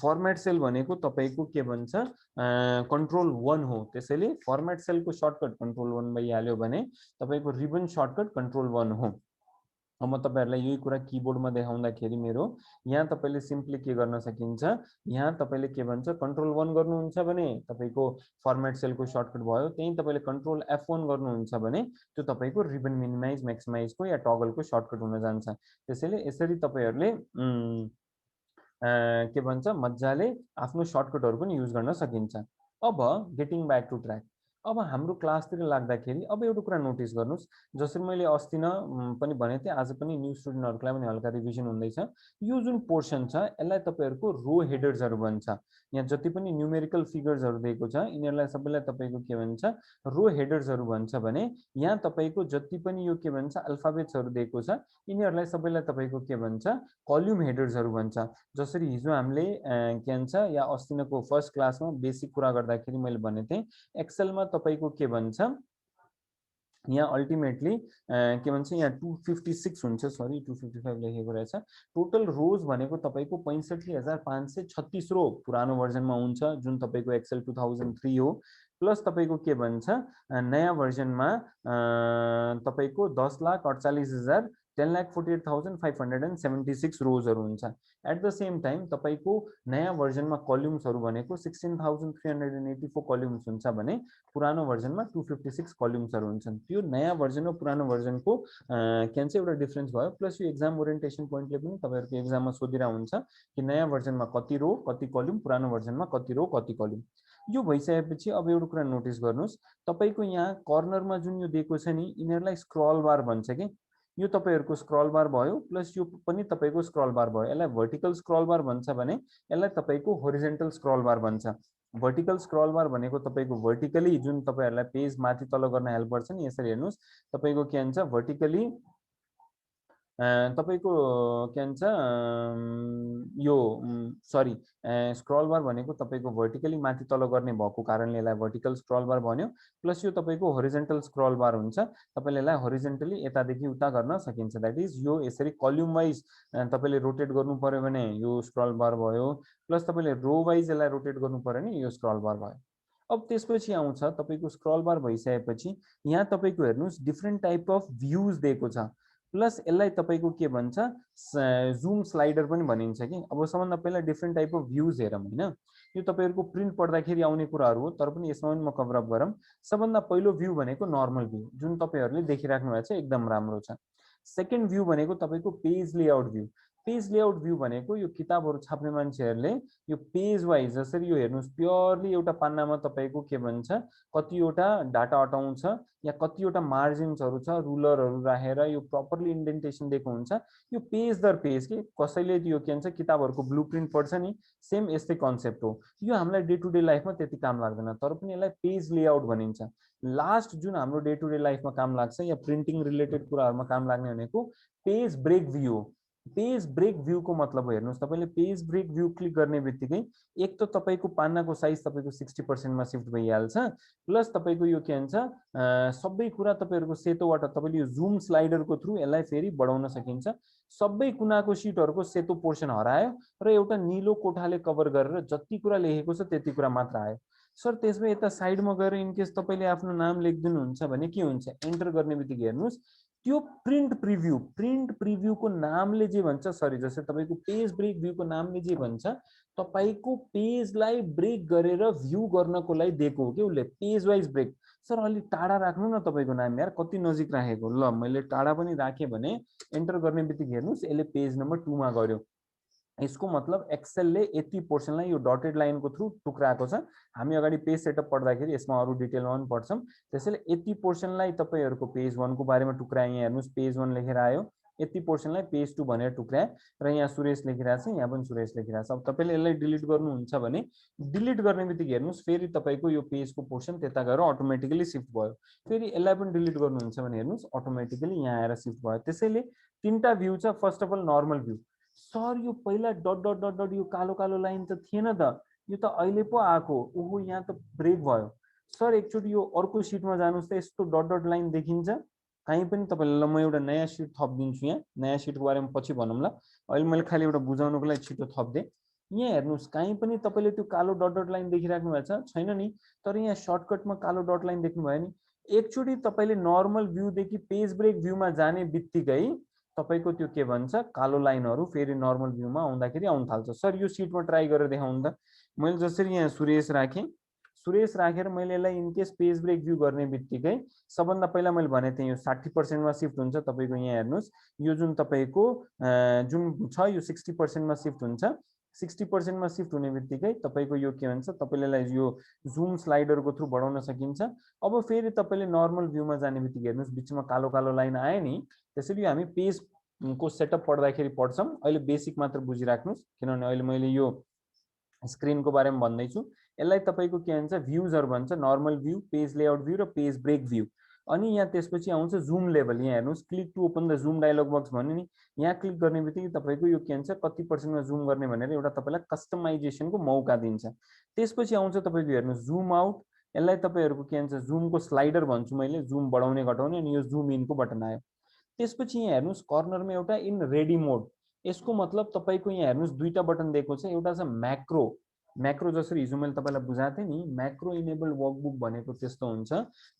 फर्मेट सेल भनेको तपाईको के भन्छ कन्ट्रोल 1 हो। त्यसैले फर्मेट सेलको सर्टकट कन्ट्रोल 1 भइहाल्यो भने तपाईको रिबन सर्टकट कन्ट्रोल 1 हो। अब म तपाईहरुलाई यही कुरा किबोर्डमा देखाउँदाखेरि मेरो यहाँ तपाईले सिम्पली के गर्न सकिन्छ, यहाँ तपाईले के भन्छ कन्ट्रोल 1 गर्नुहुन्छ भने तपाईको फर्मेट सेलको सर्टकट भयो, त्यही तपाईले कन्ट्रोल F1 गर्नुहुन्छ भने त्यो तपाईको रिबन मिनिमाइज म्याक्सिमाइजको या टगलको सर्टकट हुन जान्छ। त्यसैले यसरी तपाईहरुले के भन्छ मज्जाले आफ्नो सर्टकटहरु पनि युज गर्न सकिन्छ। अब गेटिङ ब्याक टु ट्र्याक, अब हाम्रो क्लासतिर लाग्दाखेरि अब एउटा कुरा नोटिस गर्नुस्, जसरी मैले अस्ति न पनि भने थिएँ, आज पनि न्यू स्टुडेन्टहरुलाई पनि हल्का रिभिजन हुँदैछ। यो जुन पोर्सन छ यसलाई तपाईहरुको रो हेडर्सहरु भन्छ। यहाँ जति पनि न्यूमेरिकल फिगर्सहरु दिएको छ यिनीहरुलाई सबैलाई तपाईको के भन्छ रो हेडर्सहरु भन्छ भने यहाँ तपाईको जति पनि यो के भन्छ अल्फाबेट्सहरु दिएको छ यिनीहरुलाई सबैलाई तपाईको के भन्छ कलम हेडर्सहरु भन्छ। जसरी हिजो हामीले के भन्छ या अस्तिनको फर्स्ट क्लासमा बेसिक कुरा गर्दाखेरि मैले भनेथे एक्सेलमा तपाईको के भन्छ यहाँ अल्टिमेटली के भन्छ यहाँ 256 हुन्छ, सरी 255 लेखेको रहेछ। टोटल रोज भनेको तपाईको 65536 रो पुरानो भर्जनमा हुन्छ जुन तपाईको एक्सेल 2003 हो, प्लस तपाईको के भन्छ नयाँ भर्जनमा तपाईको 10,48,000 10,48,576 रोजहरु हुन्छ। एट द सेम टाइम तपाईको नयाँ भर्जनमा कलम्सहरु भनेको 16,384 कलम्स हुन्छ भने पुरानो भर्जनमा 256 कलम्सहरु हुन्छन्। त्यो नयाँ भर्जन र पुरानो भर्जनको के भन्छ एउटा डिफरेन्स भयो। प्लस यो एक्जाम ओरिएन्टेसन पोइन्टले पनि तपाईहरुको एक्जाममा सोधिरा हुन्छ कि नयाँ भर्जनमा कति रो कति कलम, पुरानो भर्जनमा कति रो कति कलम। यो भइसकेपछि अब एउटा कुरा नोटिस गर्नुस्, तपाईको यहाँ कर्नरमा जुन यो दिएको छ नि यिनीहरुलाई स्क्रल बार भन्छ के। यो तपाईहरुको स्क्रल बार भयो, प्लस यो पनि तपाईको स्क्रल बार भयो। यसलाई भर्टिकल स्क्रल बार भन्छ भने यसलाई तपाईको होरिजेन्टल स्क्रल बार भन्छ। भर्टिकल स्क्रल बार भनेको तपाईको भर्टिकली जुन तपाईहरुलाई पेज माथि तल गर्न हेल्प गर्छ नि, यसरी हेर्नुस् तपाईको के भन्छ भर्टिकली तपाईको के भन्छ यो सरी स्क्रल बार भनेको तपाईको भर्टिकली माथि तल गर्ने भएको कारणले यसलाई भर्टिकल स्क्रल बार भन्यो। प्लस यो तपाईको होरिजेन्टल स्क्रल बार हुन्छ, तपाईले यसलाई होरिजेन्टली यतादेखि उता गर्न सकिन्छ। दैट इज यो यसरी कलम वाइज तपाईले रोटेट गर्नु पर्यो भने यो स्क्रल बार भयो, प्लस तपाईले रो वाइज यसलाई रोटेट गर्नु पर्यो नि यो स्क्रल बार भयो। अब त्यसपछि आउँछ तपाईको स्क्रल बार भइसकेपछि यहाँ तपाईको हेर्नुस् डिफरेन्ट टाइप अफ भ्यूज दिएको छ, प्लस यसलाई तपाईको के भन्छ जुम स्लाइडर पनि भनिन्छ कि। अब सबभन्दा पहिला डिफरेन्ट टाइप अफ भ्यूज हेरौँ हैन, यो तपाईहरुको प्रिन्ट पढ्दाखेरि आउने कुराहरु हो, तर पनि यसमा पनि म कभर अप गरौँ। सबभन्दा पहिलो भ्यू भनेको नर्मल भ्यू जुन तपाईहरुले देखिराख्नु भएको छ एकदम राम्रो छ। सेकेन्ड भ्यू भनेको तपाईको page layout view. Page layout view भनेको यो किताबहरु छाप्ने मान्छेहरुले यो पेज वाइज जसरी यो हेर्नुस् प्योरली एउटा पान्नामा तपाईको के भन्छ कतिवटा डाटा अटाउँछ या कतिवटा मार्जिन्सहरु छ रुलरहरु राखेर यो प्रपरली इन्डेन्टेसन दिएको हुन्छ यो पेज दर पेज के कसैले यो के भन्छ किताबहरुको ब्लुप्रिन्ट पढ्छ नि सेम यस्तै कन्सेप्ट हो यो हामीलाई डे टु डे लाइफमा त्यति काम लाग्दैन तर पनि यसलाई पेज लेआउट भनिन्छ लास्ट जुन हाम्रो डे टु डे लाइफमा काम लाग्छ या प्रिन्टिङ रिलेटेड कुराहरुमा काम लाग्ने भनेको पेज ब्रेक भ्यू हो पेज ब्रेक भ्यू को मतलब हेर्नुस् तपाईले पेज ब्रेक भ्यू क्लिक गर्ने बित्तिकै एक त तपाईको पान्नाको साइज तपाईको 60% मा शिफ्ट भइहाल्छ प्लस तपाईको यो के भन्छ सबै कुरा तपाईहरुको सेतोबाट तपाईले यो जुम स्लाइडरको थ्रु यसलाई फेरि बढाउन सकिन्छ सबै कुनाको शीटहरुको सेतो पोर्सन हरायो र एउटा नीलो कोठाले कभर गरेर जति कुरा लेखेको छ त्यति कुरा मात्र आयो सर त्यसमा यता साइडमा गएर इन केस तपाईले आफ्नो नाम लेखिदिनु हुन्छ भने के हुन्छ एन्टर गर्ने बित्तिकै हेर्नुस् त्यो प्रिन्ट प्रिभ्यू को नामले जे भन्छ सरी जस्तै तपाईको पेज ब्रेक भ्यू को नामले जे भन्छ तपाईको पेजलाई ब्रेक गरेर भ्यू गर्नको लागि दिएको हो के उले पेज वाइज ब्रेक सर अलि टाढा राख्नु न तपाईको नाम यार कति नजिक राखेको ल मैले टाढा पनि राखे भने एन्टर गर्ने बित्तिकै हेर्नुस् यसले पेज नम्बर 2 मा गर्यो यसको मतलब एक्सेलले यति पोर्सनलाई यो डटेड लाइनको थ्रु टुक्राएको छ हामी अगाडि पेज सेटअप पढ्दाखेरि यसमा अरु डिटेलमा पनि पढ्छौं त्यसैले यति पोर्सनलाई तपाईहरुको पेज 1 को बारेमा टुक्राए यहाँ हेर्नुस् पेज 1 लेखेर आयो यति पोर्सनलाई पेज 2 भनेर टुक्राए र यहाँ सुरेश लेखिरहेछ यहाँ पनि सुरेश लेखिरहेछ अब तपाईले यसलाई डिलिट गर्नुहुन्छ भने डिलिट गर्ने बित्तिकै हेर्नुस् फेरि तपाईको यो पेजको पोर्सन त्यता गएर अटोमेटिकली शिफ्ट भयो फेरि यसलाई पनि डिलिट गर्नुहुन्छ भने हेर्नुस् अटोमेटिकली यहाँ आएर शिफ्ट भयो त्यसैले तीनटा भ्यू छ first of all normal view sir यो पहिला डट डट डट डट यो कालो कालो लाइन त थिएन त यो त अहिले पो आको ओहो यहाँ त ब्रेक भयो सर एकचोटी यो अर्को शिटमा जानुस् त यस्तो डट डट लाइन देखिन्छ कहीं पनि तपाईले ल म एउटा नयाँ शिट थप्दिन्छु यहाँ नयाँ शिटको बारेमा पछि भनौँला अहिले मैले खाली एउटा बुझाउनको लागि छिटो थप्दे यहाँ हेर्नुस् कहीं पनि तपाईले त्यो कालो डट डट लाइन देखिराख्नु भएको छ छैन नि तर यहाँ सर्टकटमा कालो डट लाइन देख्नु भयो नि एकचोटी तपाईले नर्मल भ्यू देखि पेज ब्रेक भ्यूमा जाने बित्तिकै तपाईको त्यो के भन्छ कालो लाइनहरु फेरि नर्मल भ्यूमा आउँदाखेरि आउन थाल्छ सर यो शिटमा ट्राई गरेर देखाउनु त मैले जसरी यहाँ सुरेश राखे सुरेश राखेर मैले यसलाई in case page break view गर्ने बित्तिकै सबभन्दा पहिला मैले भने थिएँ यो 60% मा शिफ्ट हुन्छ तपाईको यहाँ हेर्नुस् यो जुन तपाईको जुन छ यो 60% मा शिफ्ट हुन्छ 60% मा शिफ्ट हुने बित्तिकै तपाईको यो के भन्छ तपाईले यो जुम स्लाइडरको थ्रु बढाउन सकिन्छ अब फेरि तपाईले नर्मल भ्यूमा जाने बित्तिकै हेर्नुस् बीचमा कालो कालो लाइन आयो नि त्यसैले हामी पेज को सेटअप पढ्दाखेरि पढ्छौं अहिले बेसिक मात्र बुझिराख्नुस् किनभने अहिले मैले यो स्क्रिन को बारेमा भन्दै छु यसलाई तपाईको के भन्छ भ्यूजहरु भन्छ normal view page layout view र पेज ब्रेक भ्यू अनि यहाँ त्यसपछि आउँछ जुम लेभल यहाँ हेर्नुस् click to open the zoom dialog box भन्ने नि यहाँ क्लिक गर्ने बित्तिकै तपाईको यो के भन्छ कति पर्सेन्टमा जुम गर्ने भनेर एउटा तपाईलाई कस्टमाइजेसनको मौका दिन्छ त्यसपछि आउँछ तपाईको हेर्नुस् जुम आउट यसलाई तपाईहरुको के भन्छ जुमको स्लाइडर भन्छु मैले जुम बढाउने घटाउने अनि यो जुम इन को बटन आयो त्यसपछि यहाँ हेर्नुस् कर्नरमा एउटा इन रेडी मोड यसको मतलब तपाईको यहाँ हेर्नुस् दुईटा बटन दिएको छ एउटा छ म्याक्रो म्याक्रो जसरी हिजो मैले तपाईलाई बुझाथे नि म्याक्रो इनेबल्ड वर्कबुक भनेको त्यस्तो हुन्छ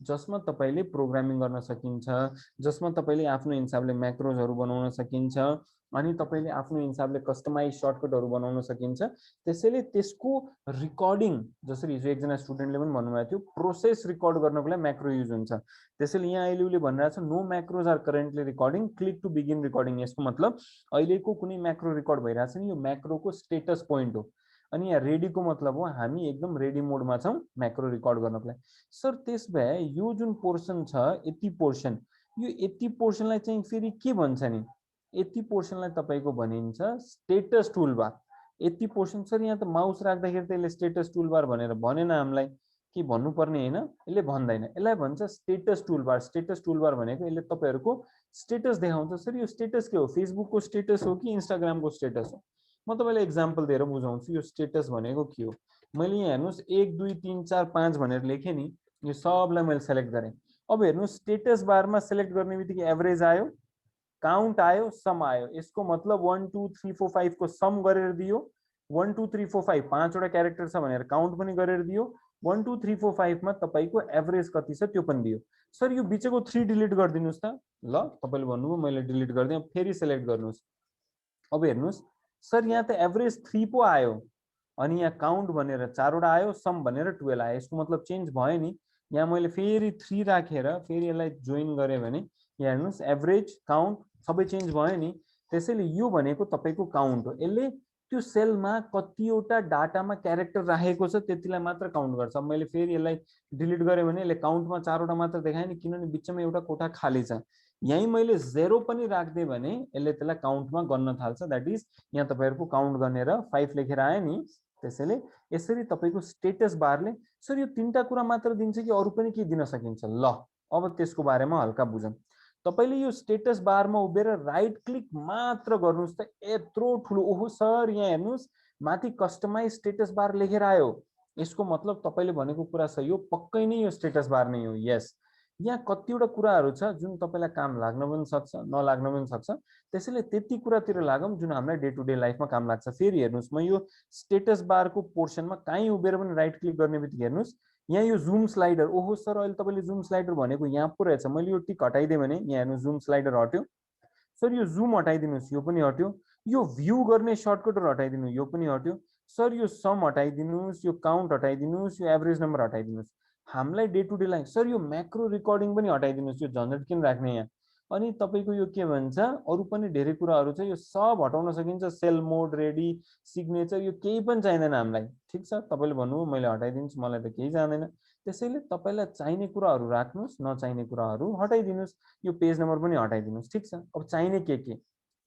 जसमा तपाईले प्रोग्रामिङ गर्न सकिन्छ जसमा तपाईले आफ्नो हिसाबले म्याक्रोजहरु बनाउन सकिन्छ अनि तपाईले आफ्नो हिसाबले कस्टमाइज सर्टकटहरु बनाउन सकिन्छ त्यसैले त्यसको रेकर्डिङ जसरी हिजो एकजना स्टुडेन्टले पनि भन्नुभएको थियो प्रोसेस रेकर्ड गर्नको लागि म्याक्रो युज हुन्छ त्यसैले यहाँ अहिले उले भनिरहेछ no macros are currently recording click to begin recording यसको मतलब अहिलेको कुनै म्याक्रो रेकर्ड भइराछ नि यो म्याक्रोको स्टेटस पोइन्ट हो अनि यहाँ रेडी को मतलब हो हामी एकदम रेडी मोडमा छौं म्याक्रो रेकर्ड गर्नको लागि सर त्यसभए यो जुन पोर्सन छ यति पोर्सन यो यति पोर्सनलाई चाहिँ फेरि के भन्छ नि यति पोर्सनलाई तपाईको भनिन्छ स्टेटस टुलबार यति पोर्सन सर यहाँ त माउस राख्दाखेरि त यसले स्टेटस टुलबार भनेर भनेन हामीलाई के भन्नुपर्ने हैन यसले भन्दैन यसलाई भन्छ स्टेटस टुलबार भनेको यसले तपाईहरुको स्टेटस देखाउँछ सर यो स्टेटस के हो फेसबुकको स्टेटस हो कि इन्स्टाग्रामको स्टेटस हो म तपाईलाई एक्जाम्पल दिएर बुझाउँछु यो स्टेटस भनेको के हो मैले यहाँ हेर्नुस् 1 2 3 4 5 भनेर लेखे नि यो सबलाई मैले सिलेक्ट गरे अब हेर्नुस् स्टेटस बारमा सिलेक्ट गर्ने बित्तिकै एभरेज आयो काउन्ट आयो सम आयो यसको मतलब 1 2 3 4 5 को सम गरेर दियो 1 2 3 4 5 पाँचवटा क्यारेक्टर छ भनेर काउन्ट पनि गरेर दियो 1 2 3 4 5 मा तपाईको एभरेज कति छ त्यो पनि दियो सर यो बीचको 3 डिलिट गर्दिनुस् त ल तपाईले भन्नुभयो मैले डिलिट गर्दिए फेरि सिलेक्ट गर्नुस् अब हेर्नुस् सर यहाँ त एभरेज 3 पो आयो अनि यहाँ काउन्ट भनेर 4 वटा आयो सम भनेर 12 आयो यसको मतलब चेन्ज भयो नि यहाँ मैले फेरि 3 राखेर फेरि यसलाई जोइन गरे भने यहाँ हेर्नुस् एभरेज काउन्ट सबै चेन्ज भयो नि त्यसैले यो भनेको तपाईको काउन्ट हो। यसले त्यो सेलमा कतिवटा डाटामा क्यारेक्टर राखेको छ त्यतिलाई मात्र काउन्ट गर्छ। मैले फेरि यसलाई डिलिट गरेँ भने यसले काउन्टमा 4 वटा मात्र देखायो नि, किनभने बिचमा एउटा कोठा खाली छ। यहीँ मैले 0 पनि राख्दिएँ भने यसले त्यसलाई काउन्टमा गर्न थाल्छ। द्याट इज यहाँ तपाईहरुको काउन्ट गरेर 5 लेखेर आयो नि। त्यसैले यसरी तपाईको स्टेटस बारले सर यो तीनटा कुरा मात्र दिन्छ कि अरु पनि के दिन सकिन्छ? ल अब त्यसको बारेमा हल्का बुझौं। तपाईले यो स्टेटस बारमा उभिएर राइट क्लिक मात्र गर्नुस् त यत्रो ठुलो, ओहो सर यहाँ हेर्नुस् माथि कस्टमाइज स्टेटस बार लेखेर आयो। यसको मतलब तपाईले भनेको कुरा सही हो, पक्कै नै यो स्टेटस बार नै हो। यस, यहाँ कतिवटा कुराहरू छ जुन तपाईलाई काम लाग्न पनि सक्छ नलाग्न पनि सक्छ। त्यसैले त्यति कुरातिर लागौं जुन हामीलाई डे टु डे लाइफमा काम लाग्छ। फेरि हेर्नुस्, म यो स्टेटस बारको पोर्सनमा कहीँ उभिएर पनि राइट क्लिक गर्ने बित्तिकै हेर्नुस् यहाँ यो जुम स्लाइडर, ओहो सर अहिले तपाईले जुम स्लाइडर भनेको यहाँ पो रहेछ। मैले यो टिक हटाइदिएँ भने यहाँ हेर्नु जुम स्लाइडर हट्यो। सर यो जुम हटाइदिनुस्, यो पनि हट्यो। यो भ्यू गर्ने सर्टकटहरु हटाइदिनु, यो पनि हट्यो। सर यो सम हटाइदिनुस्, यो काउन्ट हटाइदिनुस्, यो एभरेज नम्बर हटाइदिनुस्। हामीलाई day to day life sir यो म्याक्रो रेकर्डिङ पनि हटाइदिनुस्, यो झन्झट किन राख्ने यहाँ। अनि तपाईको यो के भन्छ अरु पनि धेरै कुराहरू छ, यो सब हटाउन सकिन्छ। सेल मोड, रेडी, सिग्नेचर, यो केही पनि चाहिदैन हामीलाई। ठीक छ, तपाईले भन्नुभयो मैले हटाइदिन्छु, मलाई त केही चाहिदैन। त्यसैले तपाईलाई चाहिने कुराहरू राख्नुस्, नचाहिने कुराहरू हटाइदिनुस्। यो पेज नम्बर पनि हटाइदिनुस्। ठीक छ, अब चाहिने के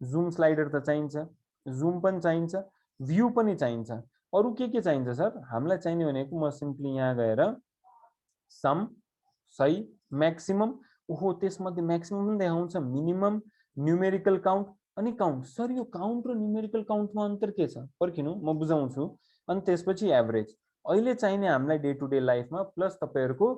जुम स्लाइडर त चाहिन्छ, जुम पनि चाहिन्छ, भ्यू पनि चाहिन्छ। अरु के चाहिन्छ सर? हामीलाई चाहिने भनेको म सिम्पली यहाँ गएर सम, सही, म्याक्सिमम, ओहो त्यसमध्ये म्याक्सिमम पनि देखाउँछ, मिनिमम, न्युमेरिकल काउन्ट अनि काउन्ट। सर यो काउन्ट र न्युमेरिकल काउन्टमा अन्तर के छ? पर्खिनु म बुझाउँछु। अनि त्यसपछि एभरेज। अहिले चाहिने हामीलाई डे टु डे लाइफमा प्लस तपाईहरुको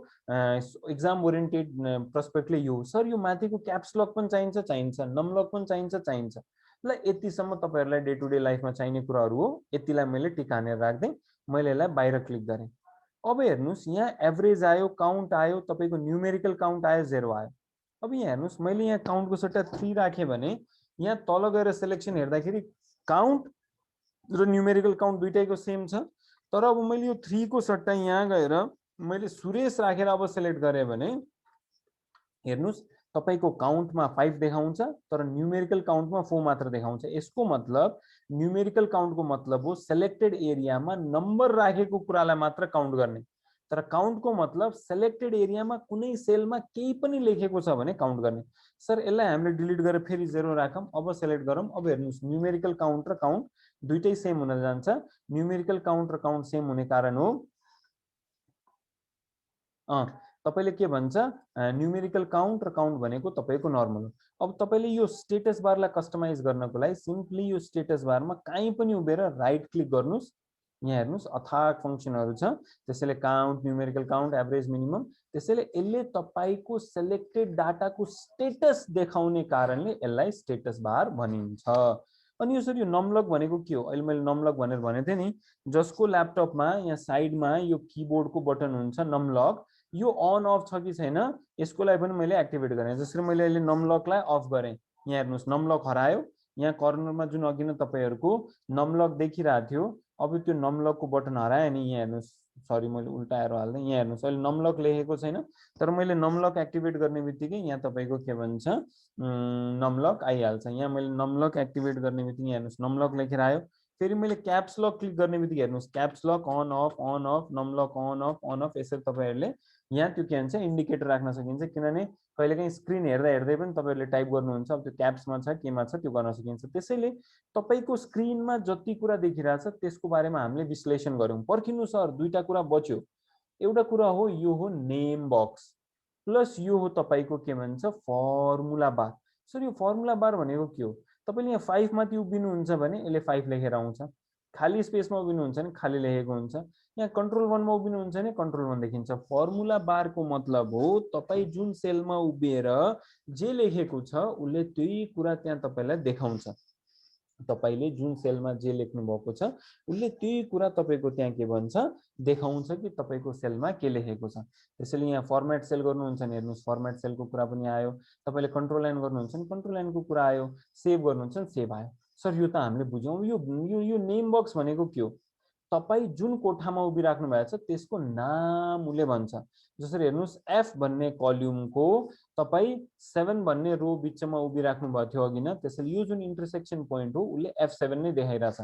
एक्जाम ओरिएन्टेड पर्सपेक्टिभले यो सर यो माथिको क्याप्स लक पनि चाहिन्छ, नम लक पनि चाहिन्छ। ल यतिसम्म तपाईहरुलाई डे टु डे लाइफमा चाहिने कुराहरू हो। यतिलाई मैले टिक हानेर राख्दै मैले यसलाई बाहिर क्लिक गरेँ। अब हेर्नुस् यहाँ एभरेज आयो, काउन्ट आयो, तपाईको न्युमेरिकल काउन्ट आयो, 0 आयो। अब यहाँ हेर्नुस् मैले यहाँ काउन्टको सट्टा 3 राखे भने यहाँ तल गएर सिलेक्सन हेर्दाखेरि काउन्ट र न्युमेरिकल काउन्ट दुईटैको सेम छ। तर अब मैले यो 3 को सट्टा यहाँ गएर मैले सुरेश राखेर अब सिलेक्ट गरे भने हेर्नुस् तपाईको काउन्टमा 5 देखाउँछ तर न्युमेरिकल काउन्टमा 4 मात्र देखाउँछ। यसको मतलब न्युमेरिकल काउन्टको मतलब हो सेलेक्टेड एरियामा नम्बर राखेको कुरालाई मात्र काउन्ट गर्ने। तर काउन्टको मतलब सेलेक्टेड एरियामा कुनै सेलमा केही पनि लेखेको छ भने काउन्ट गर्ने। सर यसलाई हामीले डिलिट गरेर फेरि 0 राखौं। अब सिलेक्ट गरौँ। अब हेर्नुस् न्युमेरिकल काउन्ट र काउन्ट दुईटै सेम हुन जान्छ। न्युमेरिकल काउन्ट र काउन्ट सेम हुने कारण हो तपाईले के भन्छ न्युमेरिकल काउन्ट र काउन्ट भनेको तपाईको नर्मल हो। अब तपाईले यो स्टेटस बारलाई कस्टमाइज गर्नको लागि सिम्पली यो स्टेटस बारमा कहीँ पनि उभिएर राइट क्लिक गर्नुस्। यहाँ हेर्नुस् अथाक फंक्सनहरु छ। त्यसैले count, numerical count, average, minimum. त्यसैले यसले तपाईको सिलेक्टेड डाटाको स्टेटस देखाउने कारणले यसलाई स्टेटस बार भनिन्छ। अनि यो सर यो नमलक भनेको के हो? अहिले मैले नमलक भनेर भनेको थिएँ नि, जसको ल्यापटपमा यहाँ साइडमा यो किबोर्डको बटन हुन्छ नमलक, यो अन अफ छ कि छैन यसको लागि पनि मैले एक्टिभेट गरेँ। जसरी मैले अहिले नमलकलाई अफ गरेँ, यहाँ हेर्नुस् नमलक हरायो। यहाँ कर्नरमा जुन अघि नै तपाईहरुको नमलक देखिरहेको थियो, अब त्यो नमलकको बटन हरायो नि। यहाँ हेर्नुस्, सरी मैले उल्टा एरो हाल्दै। यहाँ हेर्नुस् अहिले नमलक लेखेको छैन, तर मैले नमलक एक्टिभेट गर्ने बित्तिकै यहाँ तपाईको के भन्छ नमलक आइहाल्छ। यहाँ मैले नमलक एक्टिभेट गर्ने बित्तिकै हेर्नुस् नमलक लेखेर आयो। फेरि मैले क्याप्स लक क्लिक गर्ने बित्तिकै हेर्नुस् caps lock on off, num lock on off. यसरी तपाईहरुले यहाँ त्यो के भन्छ इन्डिकेटर राख्न सकिन्छ। किनभने कहिलेकाहीँ स्क्रिन हेर्दै पनि तपाईहरुले टाइप गर्नुहुन्छ, अब त्यो क्याप्समा छ केमा छ त्यो गर्न सकिन्छ। त्यसैले तपाईको स्क्रिनमा जति कुरा देखिरहेछ त्यसको बारेमा हामीले विश्लेषण गर्यौं। पर्खिनु सर दुईटा कुरा बच्यो। एउटा कुरा हो यो हो नेम बक्स प्लस यो हो तपाईको के भन्छ फर्मुला बार। सर यो फर्मुला बार भनेको के हो? तपाईले यहाँ 5 माथि उभिनुहुन्छ भने यसले 5 लेखेर आउँछ। खाली स्पेसमा उभिनुहुन्छ भने खाली लेखेको हुन्छ। यहाँ कन्ट्रोल 1 मा उभिनुहुन्छ भने कन्ट्रोल 1 देखिन्छ। फर्मुला बारको मतलब हो तपाई जुन सेलमा उभिएर जे लेखेको छ उले त्यही कुरा त्यहाँ तपाईलाई देखाउँछ। तपाईले जुन सेलमा जे लेख्नु भएको छ उले त्यही कुरा तपाईको त्यहाँ के भन्छ देखाउँछ कि तपाईको सेलमा के लेखेको छ। त्यसैले यहाँ फर्मेट सेल गर्नुहुन्छ भने हेर्नुस् फर्मेट सेलको कुरा पनि आयो। तपाईले कन्ट्रोल लाइन गर्नुहुन्छ भने कन्ट्रोल लाइनको कुरा आयो। सेभ गर्नुहुन्छ भने सेभ आयो। सर यो त हामीले बुझ्यौं। यो नेम बक्स भनेको के हो? तपाई जुन कोठामा उभिराख्नु भएको छ त्यसको नाम उसले भन्छ। जसरी हेर्नुहोस् एफ भन्ने कल्युमको तपाई 7 भन्ने रो बिचमा उभिराख्नु भएको थियो अघि न, त्यसैले यो जुन इन्टरसेक्सन पोइन्ट हो उसले F7 नै देखाइरहेछ।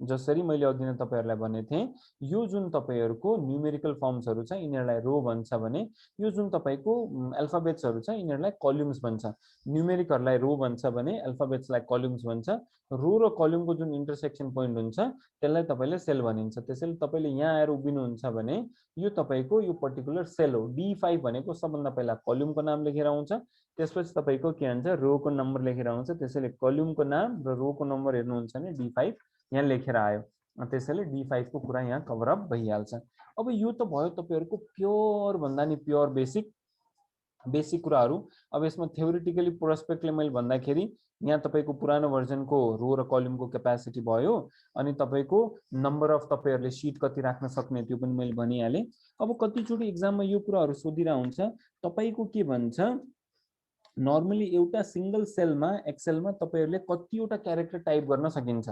जसरी मैले अघि नै तपाईहरुलाई भनेको थिएँ, यो जुन तपाईहरुको न्यूमेरिकल फर्म्सहरु छ यिनीहरुलाई रो भन्छ भने यो जुन तपाईको अल्फाबेट्सहरु छ यिनीहरुलाई कलम्स भन्छ। न्यूमेरिकहरुलाई रो भन्छ भने अल्फाबेट्सलाई कलम्स भन्छ। रो र कलमको जुन इन्टरसेक्सन पोइन्ट हुन्छ त्यसलाई तपाईले सेल भनिन्छ। त्यसैले तपाईले यहाँ आएर उभिनुहुन्छ भने यो तपाईको यो पर्टिकुलर सेल हो। D5 भनेको सबभन्दा पहिला कलमको नाम लेखेर आउँछ, त्यसपछि तपाईको के भन्छ रोको नम्बर लेखेर आउँछ। त्यसैले कलमको नाम र रोको नम्बर हेर्नुहुन्छ भने D5 यहाँ लेखेर आयो। त्यसैले D5 को कुरा यहाँ कभर अप भइहाल्छ। अब यो त भयो तपाईहरुको प्योर भन्दा नि प्योर बेसिक कुराहरु। अब यसमा थ्योरेटिकली प्रोस्पेक्टले मैले भन्दाखेरि यहाँ तपाईको पुरानो भर्जनको रो र कलमको क्यापासिटी भयो, अनि तपाईको नम्बर अफ तपाईहरुले शीट कति राख्न सक्ने त्यो पनि मैले भनिहाले। अब कतिचोटी एक्जाममा यो कुराहरु सोधिरा हुन्छ, तपाईको के भन्छ नर्मली एउटा सिंगल सेलमा एक्सेलमा तपाईहरुले कतिवटा क्यारेक्टर टाइप गर्न सकिन्छ।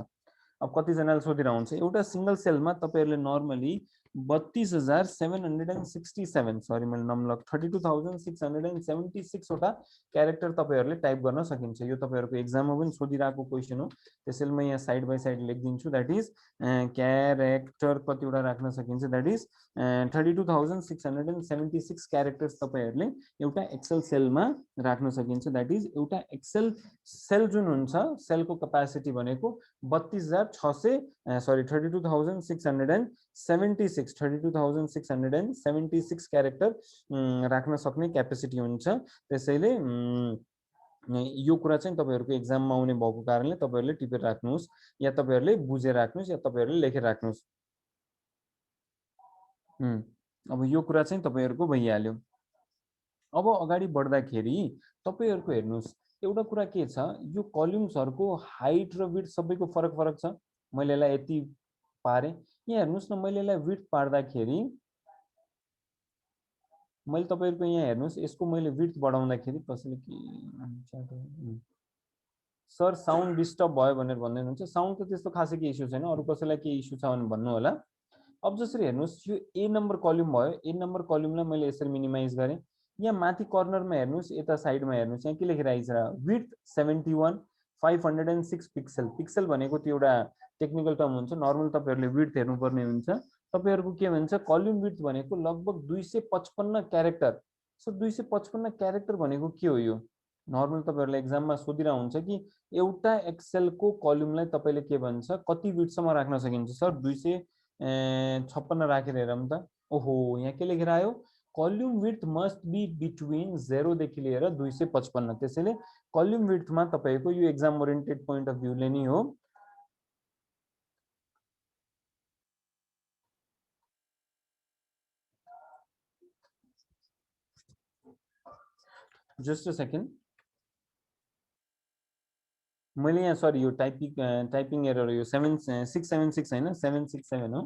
अब कति जनाले सोधिरा हुन्छ, एउटा सिंगल सेलमा तपाईहरुले नर्मली 32,767 सरी मैले नम्बर 32,676 वटा क्यारेक्टर तपाईहरुले टाइप गर्न सकिन्छ। यो तपाईहरुको एक्जाममा पनि सोधिराको क्वेशन हो। त्यसैले म यहाँ साइड बाइ साइड लेखिदिन्छु। दैट इज क्यारेक्टर कतिवटा राख्न सकिन्छ, दैट इज 32,676 क्यारेक्टर्स तपाईहरुले एउटा एक्सेल सेलमा राख्न सकिन्छ। दैट इज एउटा एक्सेल सेल जुन हुन्छ सेलको क्यापासिटी भनेको 32,676 क्यारेक्टर राख्न सक्ने क्यापेसिटी हुन्छ। त्यसैले यो कुरा चाहिँ तपाईहरुको एक्जाममा आउने भएको कारणले तपाईहरुले टिपेर राख्नुस् या तपाईहरुले बुझेर राख्नुस् या तपाईहरुले लेखेर राख्नुस्। अब यो कुरा चाहिँ तपाईहरुको भइहाल्यो। अब अगाडि बढ्दाखेरि तपाईहरुको हेर्नुस् एउटा कुरा के छ, यो कलम्सहरुको हाइट र विड्थ सबैको फरक फरक छ। मैले यसलाई यति पारे, यहाँ हेर्नुस् न मैले यसलाई विड्थ पार्दाखेरि मैले तपाईहरुको यहाँ हेर्नुस् यसको मैले विड्थ बढाउँदाखेरि कसैले के सर साउन्ड डिस्टर्ब भयो भनेर भन्दै हुनुहुन्छ। साउन्ड त त्यस्तो खासै के इश्यू छैन, अरु कसैलाई के इश्यू छ भने भन्नु होला। अब जसरी हेर्नुस् यो ए नम्बर कलम भयो, ए नम्बर कलमलाई मैले यसरी मिनिमाइज गरे। यहाँ माथि कर्नरमा हेर्नुस्, यता साइडमा हेर्नुस् यहाँ के लेखेर आइछ र विड्थ 71 506 पिक्सल। पिक्सल भनेको त्यो एउटा टेक्निकल टर्म हुन्छ, नर्मल तपाईहरुले विड्थ हेर्नुपर्ने हुन्छ। तपाईहरुको के भन्छ कलम विड्थ भनेको लगभग 255 क्यारेक्टर। सो 255 क्यारेक्टर भनेको के हो यो नर्मल तपाईहरुले एक्जाममा सोधिरा हुन्छ कि एउटा एक्सेल को कलमलाई तपाईले के भन्छ कति विड्थसम्म राख्न सकिन्छ सर 256 राखेर हेरौँ त। ओहो यहाँ के लेखेर आयो कलम विड्थ मस्ट बी बिट्विन 0 देखि लिएर 255। त्यसैले कलम विड्थमा तपाईको यो एक्जाम ओरिएन्टेड पोइन्ट अफ भ्यूले नि हो। जस्ट अ सेकेन्ड, मैले यहाँ सरी यो टाइपिङ एरर यो 676 हैन 767 हो,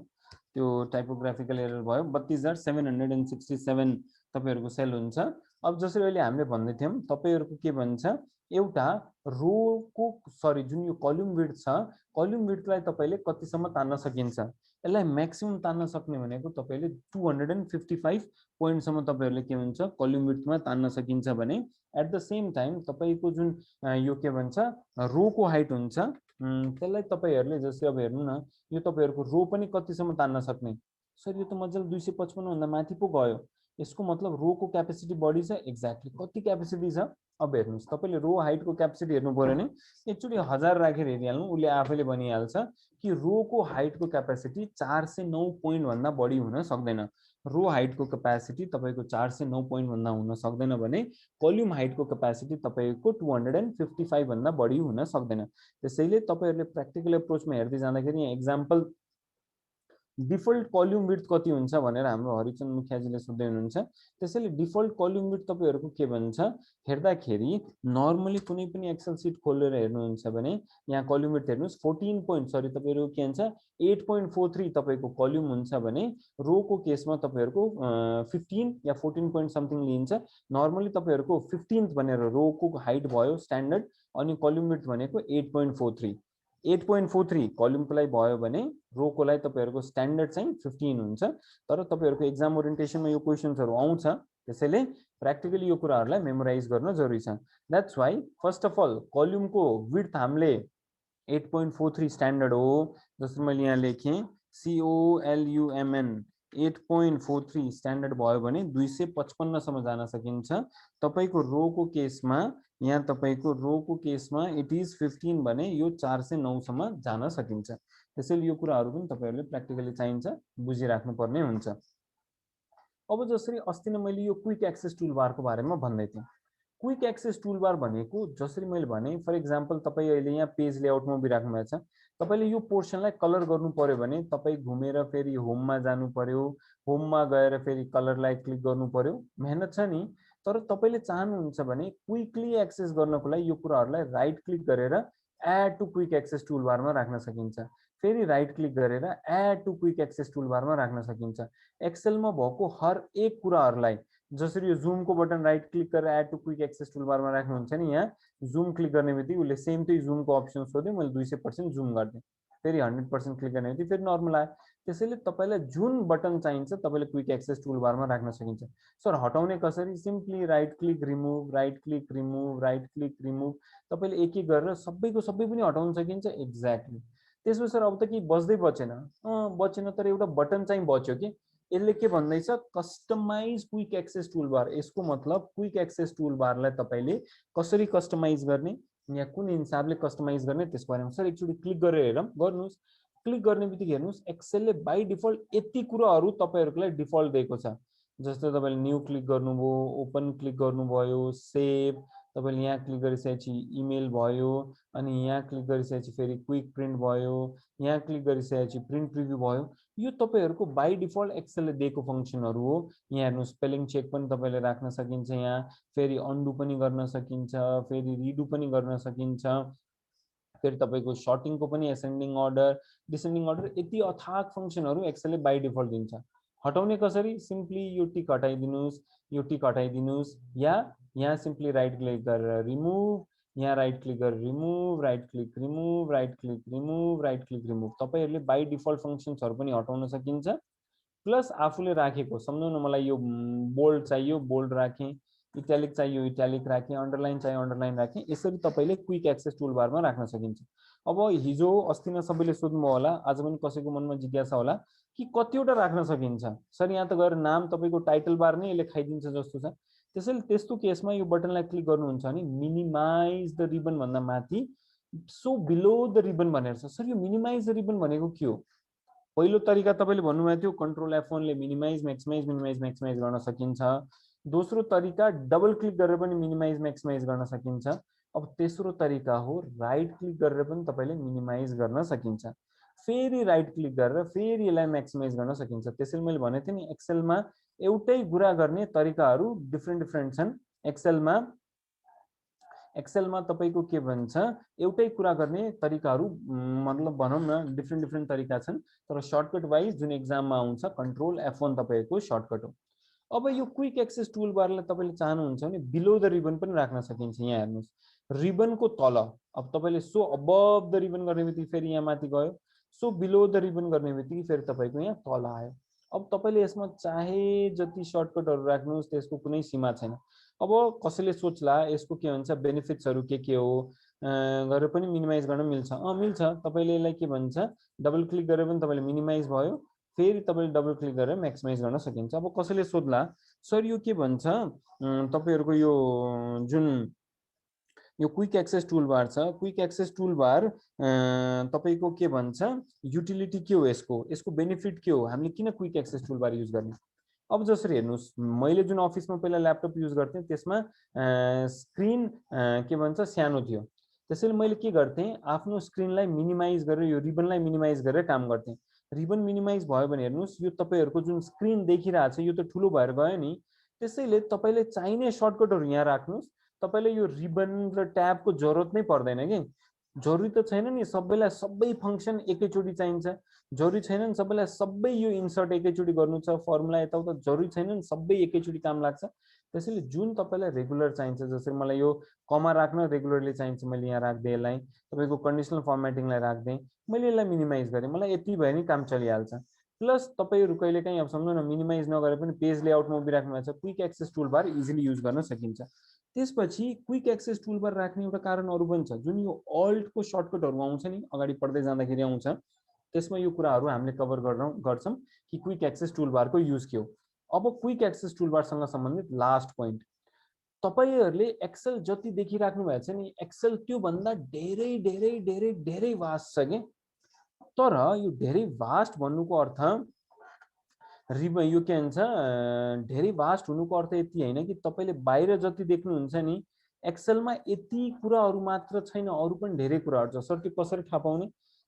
त्यो टाइपोग्राफिकल एरर भयो। 32,767 तपाईहरुको सेल हुन्छ। अब जसरी अहिले हामीले भन्दै थियौं तपाईहरुको के भन्छ एउटा रो को सरी जुन यो कलम विड्थ छ कलम विड्थलाई तपाईले कतिसम्म तान्न सकिन्छ, यसलाई म्याक्सिमम तान्न सक्ने भनेको तपाईले 255 पोइन्ट सम्म तपाईहरुले के हुन्छ कलम विड्थमा तान्न सकिन्छ भने एट द सेम टाइम तपाईको जुन यो के भन्छ रो को हाइट हुन्छ त्यसलाई तपाईहरुले जस्तै अब हेर्नु न यो तपाईहरुको रो पनि कतिसम्म तान्न सक्ने। सर यो त मजाले 255 भन्दा माथि पो गयो, यसको मतलब रो को क्यापेसिटी बढी छ। एक्ज्याक्टली कति क्यापेसिटी छ अब हेर्नुस् तपाईले रो हाइट को क्यापेसिटी हेर्नु पर्यो नि एकचोटी 1000 राखेर हेरिहाल्नु उले आफैले भनिहाल्छ कि रो को हाइट को क्यापेसिटी 409 पोइन्ट भन्दा बढी हुन सक्दैन। रो हाइट को क्यापेसिटी तपाईको 409 पोइन्ट भन्दा हुन सक्दैन भने कलम हाइट को क्यापेसिटी तपाईको 255 भन्दा बढी हुन सक्दैन। त्यसैले तपाईहरुले प्र्याक्टिकल एप्रोचमा हेर्दै जाँदाखेरि यहाँ एक्जाम्पल डिफल्ट कलम विड्थ कति हुन्छ भनेर हाम्रो हरिचन्द्र मुखियाजीले सोध्दै हुनुहुन्छ। त्यसैले डिफल्ट कलम विड्थ तपाईहरुको के भन्छ हेर्दाखेरि नर्मली कुनै पनि एक्सेल सिट खोलेर हेर्नुहुन्छ भने यहाँ कलम विड्थ हेर्नुस् 14 पोइन्ट सरी तपाईहरुको के भन्छ 8.43 तपाईको कलम हुन्छ भने रो को केसमा तपाईहरुको 15 या 14 पोइन्ट समथिङ लिन्छ। नर्मली तपाईहरुको 15th भनेर रो को हाइट भयो स्ट्यान्डर्ड अनि कलम विड्थ भनेको 8.43। 8.43 कलमको लागि भयो भने रोको लागि तपाईहरुको स्ट्यान्डर्ड चाहिँ 15 हुन्छ। तर तपाईहरुको एक्जाम ओरिएन्टेसनमा यो क्वेशन्सहरु आउँछ, त्यसैले प्र्याक्टिकली यो कुराहरुलाई मेमोराइज गर्न जरुरी छ। That's why first of all कलमको विड्थ हामीले 8.43 स्ट्यान्डर्ड हो। जस्तो मैले यहाँ लेखेँ COLUMN 8.43 स्ट्यान्डर्ड भयो भने 255 सम्म जान सकिन्छ। तपाईको रोको केसमा यहाँ तपाईको रोको केसमा इट इज 15 भने यो 409 सम्म जान सकिन्छ। त्यसैले यो कुराहरु पनि तपाईहरुले प्र्याक्टिकली चाहिन्छ बुझिराख्नु पर्ने हुन्छ। अब जसरी अस्ति नै मैले यो क्विक एक्सेस टुलबारको बारेमा भन्दै थिएँ। क्विक एक्सेस टुलबार भनेको जसरी मैले भने फर एक्जाम्पल तपाई अहिले यहाँ पेज लेआउटमा उभिराख्नु भएको छ, तपाईले यो पोर्सनलाई कलर गर्नु पर्यो भने तपाई घुमेर फेरि होममा जानु पर्यो, होममा गएर फेरि कलरलाई क्लिक गर्नु पर्यो, मेहनत छ नि। तर तपाईले चाहनुहुन्छ भने क्विकली एक्सेस गर्नको लागि यो कुराहरुलाई राइट क्लिक गरेर एड टु क्विक एक्सेस टुलबारमा राख्न सकिन्छ। फेरि राइट क्लिक गरेर एड टु क्विक एक्सेस टुलबारमा राख्न सकिन्छ। एक्सेलमा भएको हर एक कुराहरुलाई जसरी यो जुमको बटन राइट क्लिक गरेर एड टु क्विक एक्सेस टुलबारमा राख्नुहुन्छ नि, यहाँ जुम क्लिक गर्ने बित्तिकै उसले सेम त्यही जुमको अप्सन सोध्यो, मैले 200% जुम गर्दिएँ। फेरि 100% क्लिक गर्ने बित्तिकै फेरि नर्मल आयो। त्यसैले तपाईलाई जुन बटन चाहिन्छ तपाईले क्विक एक्सेस टुलबारमा राख्न सकिन्छ। सर हटाउने कसरी? Simply right click remove, right click remove, right click remove, तपाईले एक एक गरेर सबैको सबै पनि हटाउन सकिन्छ। एक्ज्याक्टली। त्यसो सर अब त के बच्दै बचेन? बचेन, तर एउटा बटन चाहिँ बच्यो के? यसले के भन्दैछ? Customize quick access toolbar. यसको मतलब क्विक एक्सेस टुलबारलाई तपाईले कसरी कस्टमाइज गर्ने या कुन हिसाबले कस्टमाइज गर्ने त्यसको बारेमा सर एकचोटी क्लिक गरेर हेरौँ। गर्नुस्। क्लिक गर्ने बित्तिकै हेर्नुस् एक्सेलले बाइ डिफल्ट यति कुराहरु तपाईहरुको लागि डिफल्ट दिएको छ। जस्तो तपाईले न्यू क्लिक गर्नुभयो, ओपन क्लिक गर्नुभयो, सेभ, तपाईले यहाँ क्लिक गरिसकेपछि इमेल भयो, अनि यहाँ क्लिक गरिसकेपछि फेरि क्विक प्रिन्ट भयो, यहाँ क्लिक गरिसकेपछि प्रिन्ट प्रिभ्यू भयो। यो तपाईहरुको बाइ डिफल्ट एक्सेलले दिएको फंक्सनहरु हो। यहाँ हेर्नु स्पेलिङ चेक पनि तपाईले राख्न सकिन्छ, यहाँ फेरि अन्डु पनि गर्न सकिन्छ, फेरि रिडु पनि गर्न सकिन्छ, फेरि तपाईको सर्टिङको पनि एसेन्डिङ अर्डर, डिसेन्डिङ अर्डर, यति अथाक फंक्सनहरु एक्सेलले बाइ डिफल्ट दिन्छ। हटाउने कसरी? सिम्पली यो टिक हटाइदिनुस्, यो टिक हटाइदिनुस्, या यहाँ सिम्पली राइट क्लिक गरेर रिमुभ, यहाँ राइट क्लिक गरेर remove, right click remove, right click remove, right click remove. तपाईहरुले बाइ डिफल्ट फंक्सन्सहरु पनि हटाउन सकिन्छ। प्लस आफूले राखेको, सम्झौँ न मलाई यो बोल्ड चाहियो, बोल्ड राखेँ, इटालिक चाहियो, इटालिक राखेँ, अन्डरलाइन चाहियो, अन्डरलाइन राखेँ। यसरी तपाईले क्विक एक्सेस टुलबारमा राख्न सकिन्छ। अब हिजो अस्ति नै सबैले सोध्नुभयो होला, आज पनि कसैको मनमा जिज्ञासा होला कि कतिवटा राख्न सकिन्छ? सर यहाँ त गएर नाम तपाईको टाइटल बार नै यसले खाइदिन्छ जस्तो छ। त्यसैले त्यस्तो केसमा यो बटनलाई क्लिक गर्नुहुन्छ भने मिनिमाइज द रिबन भन्दा माथि सो बिलो द रिबन भनेर छ। सर यो मिनिमाइज द रिबन भनेको के हो? पहिलो तरिका तपाईले भन्नुभएको थियो कन्ट्रोल F1 ले मिनिमाइज म्याक्सिमाइज गर्न सकिन्छ। दोस्रो तरिका डबल क्लिक गरेर पनि मिनिमाइज म्याक्सिमाइज गर्न सकिन्छ। अब तेस्रो तरिका हो राइट क्लिक गरेर पनि तपाईले मिनिमाइज गर्न सकिन्छ। फेरि राइट क्लिक गरेर फेरि यसलाई म्याक्सिमाइज गर्न सकिन्छ। त्यसैले मैले भनेको थिएँ नि एक्सेलमा एउटै कुरा गर्ने तरिकाहरु डिफरेन्ट छन्। एक्सेलमा तपाईको के भन्छ एउटै कुरा गर्ने तरिकाहरु मतलब भनौं न डिफरेन्ट तरिका छन्, तर सर्टकट वाइज जुन एक्जाममा आउँछ कन्ट्रोल F1 तपाईको सर्टकट हो। अब यो क्विक एक्सेस टुलबारलाई तपाईले चाहनुहुन्छ भने बिलो द रिबन पनि राख्न सकिन्छ। यहाँ हेर्नुस् रिबनको तल, अब तपाईले सो अबभ द रिबन गर्ने बित्तिकै फेरि यहाँ माथि गयो, सो बिलो द रिबन गर्ने बित्तिकै फेरि तपाईको यहाँ तल आयो। अब तपाईले यसमा चाहे जति सर्टकटहरु राख्नुस्, त्यसको कुनै सीमा छैन। अब कसैले सोच्ला यसको के भन्छ बेनिफिट्सहरु के हो गरेर पनि मिनिमाइज गर्न मिल्छ। मिल्छ। तपाईले यसलाई के भन्छ डबल क्लिक गरेर पनि तपाईले मिनिमाइज भयो, फेरि तपाईले डबल क्लिक गरेर म्याक्सिमाइज गर्न सकिन्छ। अब कसैले सोध्ला सर यो के भन्छ तपाईहरुको यो जुन यो क्विक एक्सेस टुलबार छ, क्विक एक्सेस टुलबार तपाईको के भन्छ युटिलिटी के हो यसको बेनिफिट के हो, हामीले किन क्विक एक्सेस टुलबार युज गर्ने? अब जसरी हेर्नुस् मैले जुन अफिसमा पहिला ल्यापटप युज गर्थेँ त्यसमा स्क्रिन के भन्छ सानो थियो। त्यसैले मैले के गर्थेँ आफ्नो स्क्रिनलाई मिनिमाइज गरेर यो रिबनलाई मिनिमाइज गरेर काम गर्थेँ। रिबन मिनिमाइज भयो भने हेर्नुस् यो तपाईहरुको जुन स्क्रिन देखिरहेछ यो त ठुलो भएर गयो नि। त्यसैले तपाईले चाहिने सर्टकटहरु यहाँ राख्नुस्। तपाईले यो रिबन र ट्याबको जरुरत नै पर्दैन के। जरुरी त छैन नि सबैलाई सबै फंक्सन एकैचोटी चाहिन्छ। जरुरी छैन नि सबैलाई सबै यो इन्सर्ट एकैचोटी गर्नु छ, फर्मुला यताउता जरुरी छैन नि सबै एकैचोटी काम लाग्छ। त्यसैले जुन तपाईलाई रेगुलर चाहिन्छ, जसरी मलाई यो कमा राख्न रेगुलरली चाहिन्छ, मैले यहाँ राख्दै यसलाई तपाईको कन्डिसनल फर्मेटिङलाई राख्दै मैले यसलाई मिनिमाइज गरेँ, मलाई यति भयो नि काम चलिहाल्छ। प्लस तपाईहरु कहिलेकाहीँ अब सम्झनु न मिनिमाइज नगरे पनि पेज लेआउटमा उभिराख्नु भएको छ, quick access toolbar easily use गर्न सकिन्छ। त्यसपछि क्विक एक्सेस टुलबार राख्ने एउटा कारण अरु पनि छ, जुन यो अल्टको सर्टकटहरु आउँछ नि अगाडि पढ्दै जाँदाखेरि आउँछ, त्यसमा यो कुराहरु हामीले कभर गर्छौं कि क्विक एक्सेस टुलबारको युज के हो। अब क्विक एक्सेस टुलबारसँग सम्बन्धित लास्ट पोइन्ट, तपाईहरुले एक्सेल जति देखिराख्नु भएको छ नि, एक्सेल त्यो भन्दा धेरै धेरै धेरै धेरै वास्ट छ के। तर यो धेरै वास्ट भन्नुको अर्थ यो के भन्छ धेरै वास्ट हुनुको अर्थ यति हैन कि तपाईले बाहिर जति देख्नुहुन्छ नि एक्सेलमा यति कुराहरु मात्र छैन, अरु पनि धेरै कुराहरु छ। सर त्यो कसरी थाहा पाउने?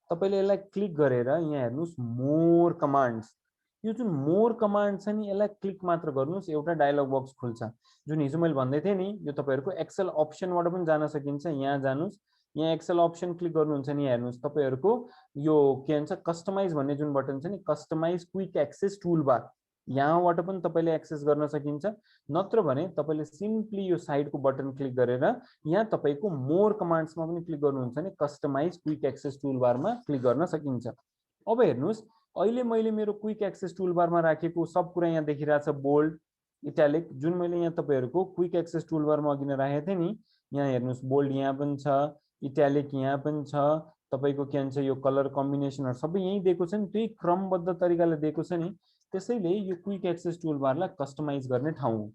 तपाईले यसलाई क्लिक गरेर यहाँ हेर्नुस् मोर कमान्ड्स, यो जुन मोर कमान्ड छ नि यसलाई क्लिक मात्र गर्नुस्, एउटा डायलग बक्स खुल्छ। जुन हिजो मैले भन्दै थिएँ नि, यो तपाईहरुको एक्सेल अप्सनबाट पनि जान सकिन्छ। यहाँ जानुस्, यहाँ एक्सेल अप्सन क्लिक गर्नुहुन्छ नि, हेर्नुस् तपाईहरुको यो के भन्छ कस्टमाइज भन्ने जुन बटन छ नि, कस्टमाइज क्विक एक्सेस टुलबार, यहाँबाट पनि तपाईले एक्सेस गर्न सकिन्छ। नत्र भने तपाईले सिम्पली यो साइडको बटन क्लिक गरेर यहाँ तपाईको मोर कमान्ड्समा पनि क्लिक गर्नुहुन्छ नि, कस्टमाइज क्विक एक्सेस टुलबारमा क्लिक गर्न सकिन्छ। अब हेर्नुस् अहिले मैले मेरो क्विक एक्सेस टुलबारमा राखेको सब कुरा यहाँ देखिरहेछ, बोल्ड इटालिक, जुन मैले यहाँ तपाईहरुको क्विक एक्सेस टुलबारमा अघि नै राखेको थिएँ नि, यहाँ हेर्नुस् बोल्ड यहाँ पनि छ, इटालिक यहाँ पनि छ, तपाईको के भन्छ यो कलर कम्बिनेसनहरु सबै यही दिएको छ नि, त्यही क्रमबद्ध तरिकाले दिएको छ नि। त्यसैले यो क्विक एक्सेस टुलबारलाई कस्टमाइज गर्ने ठाउँ हो।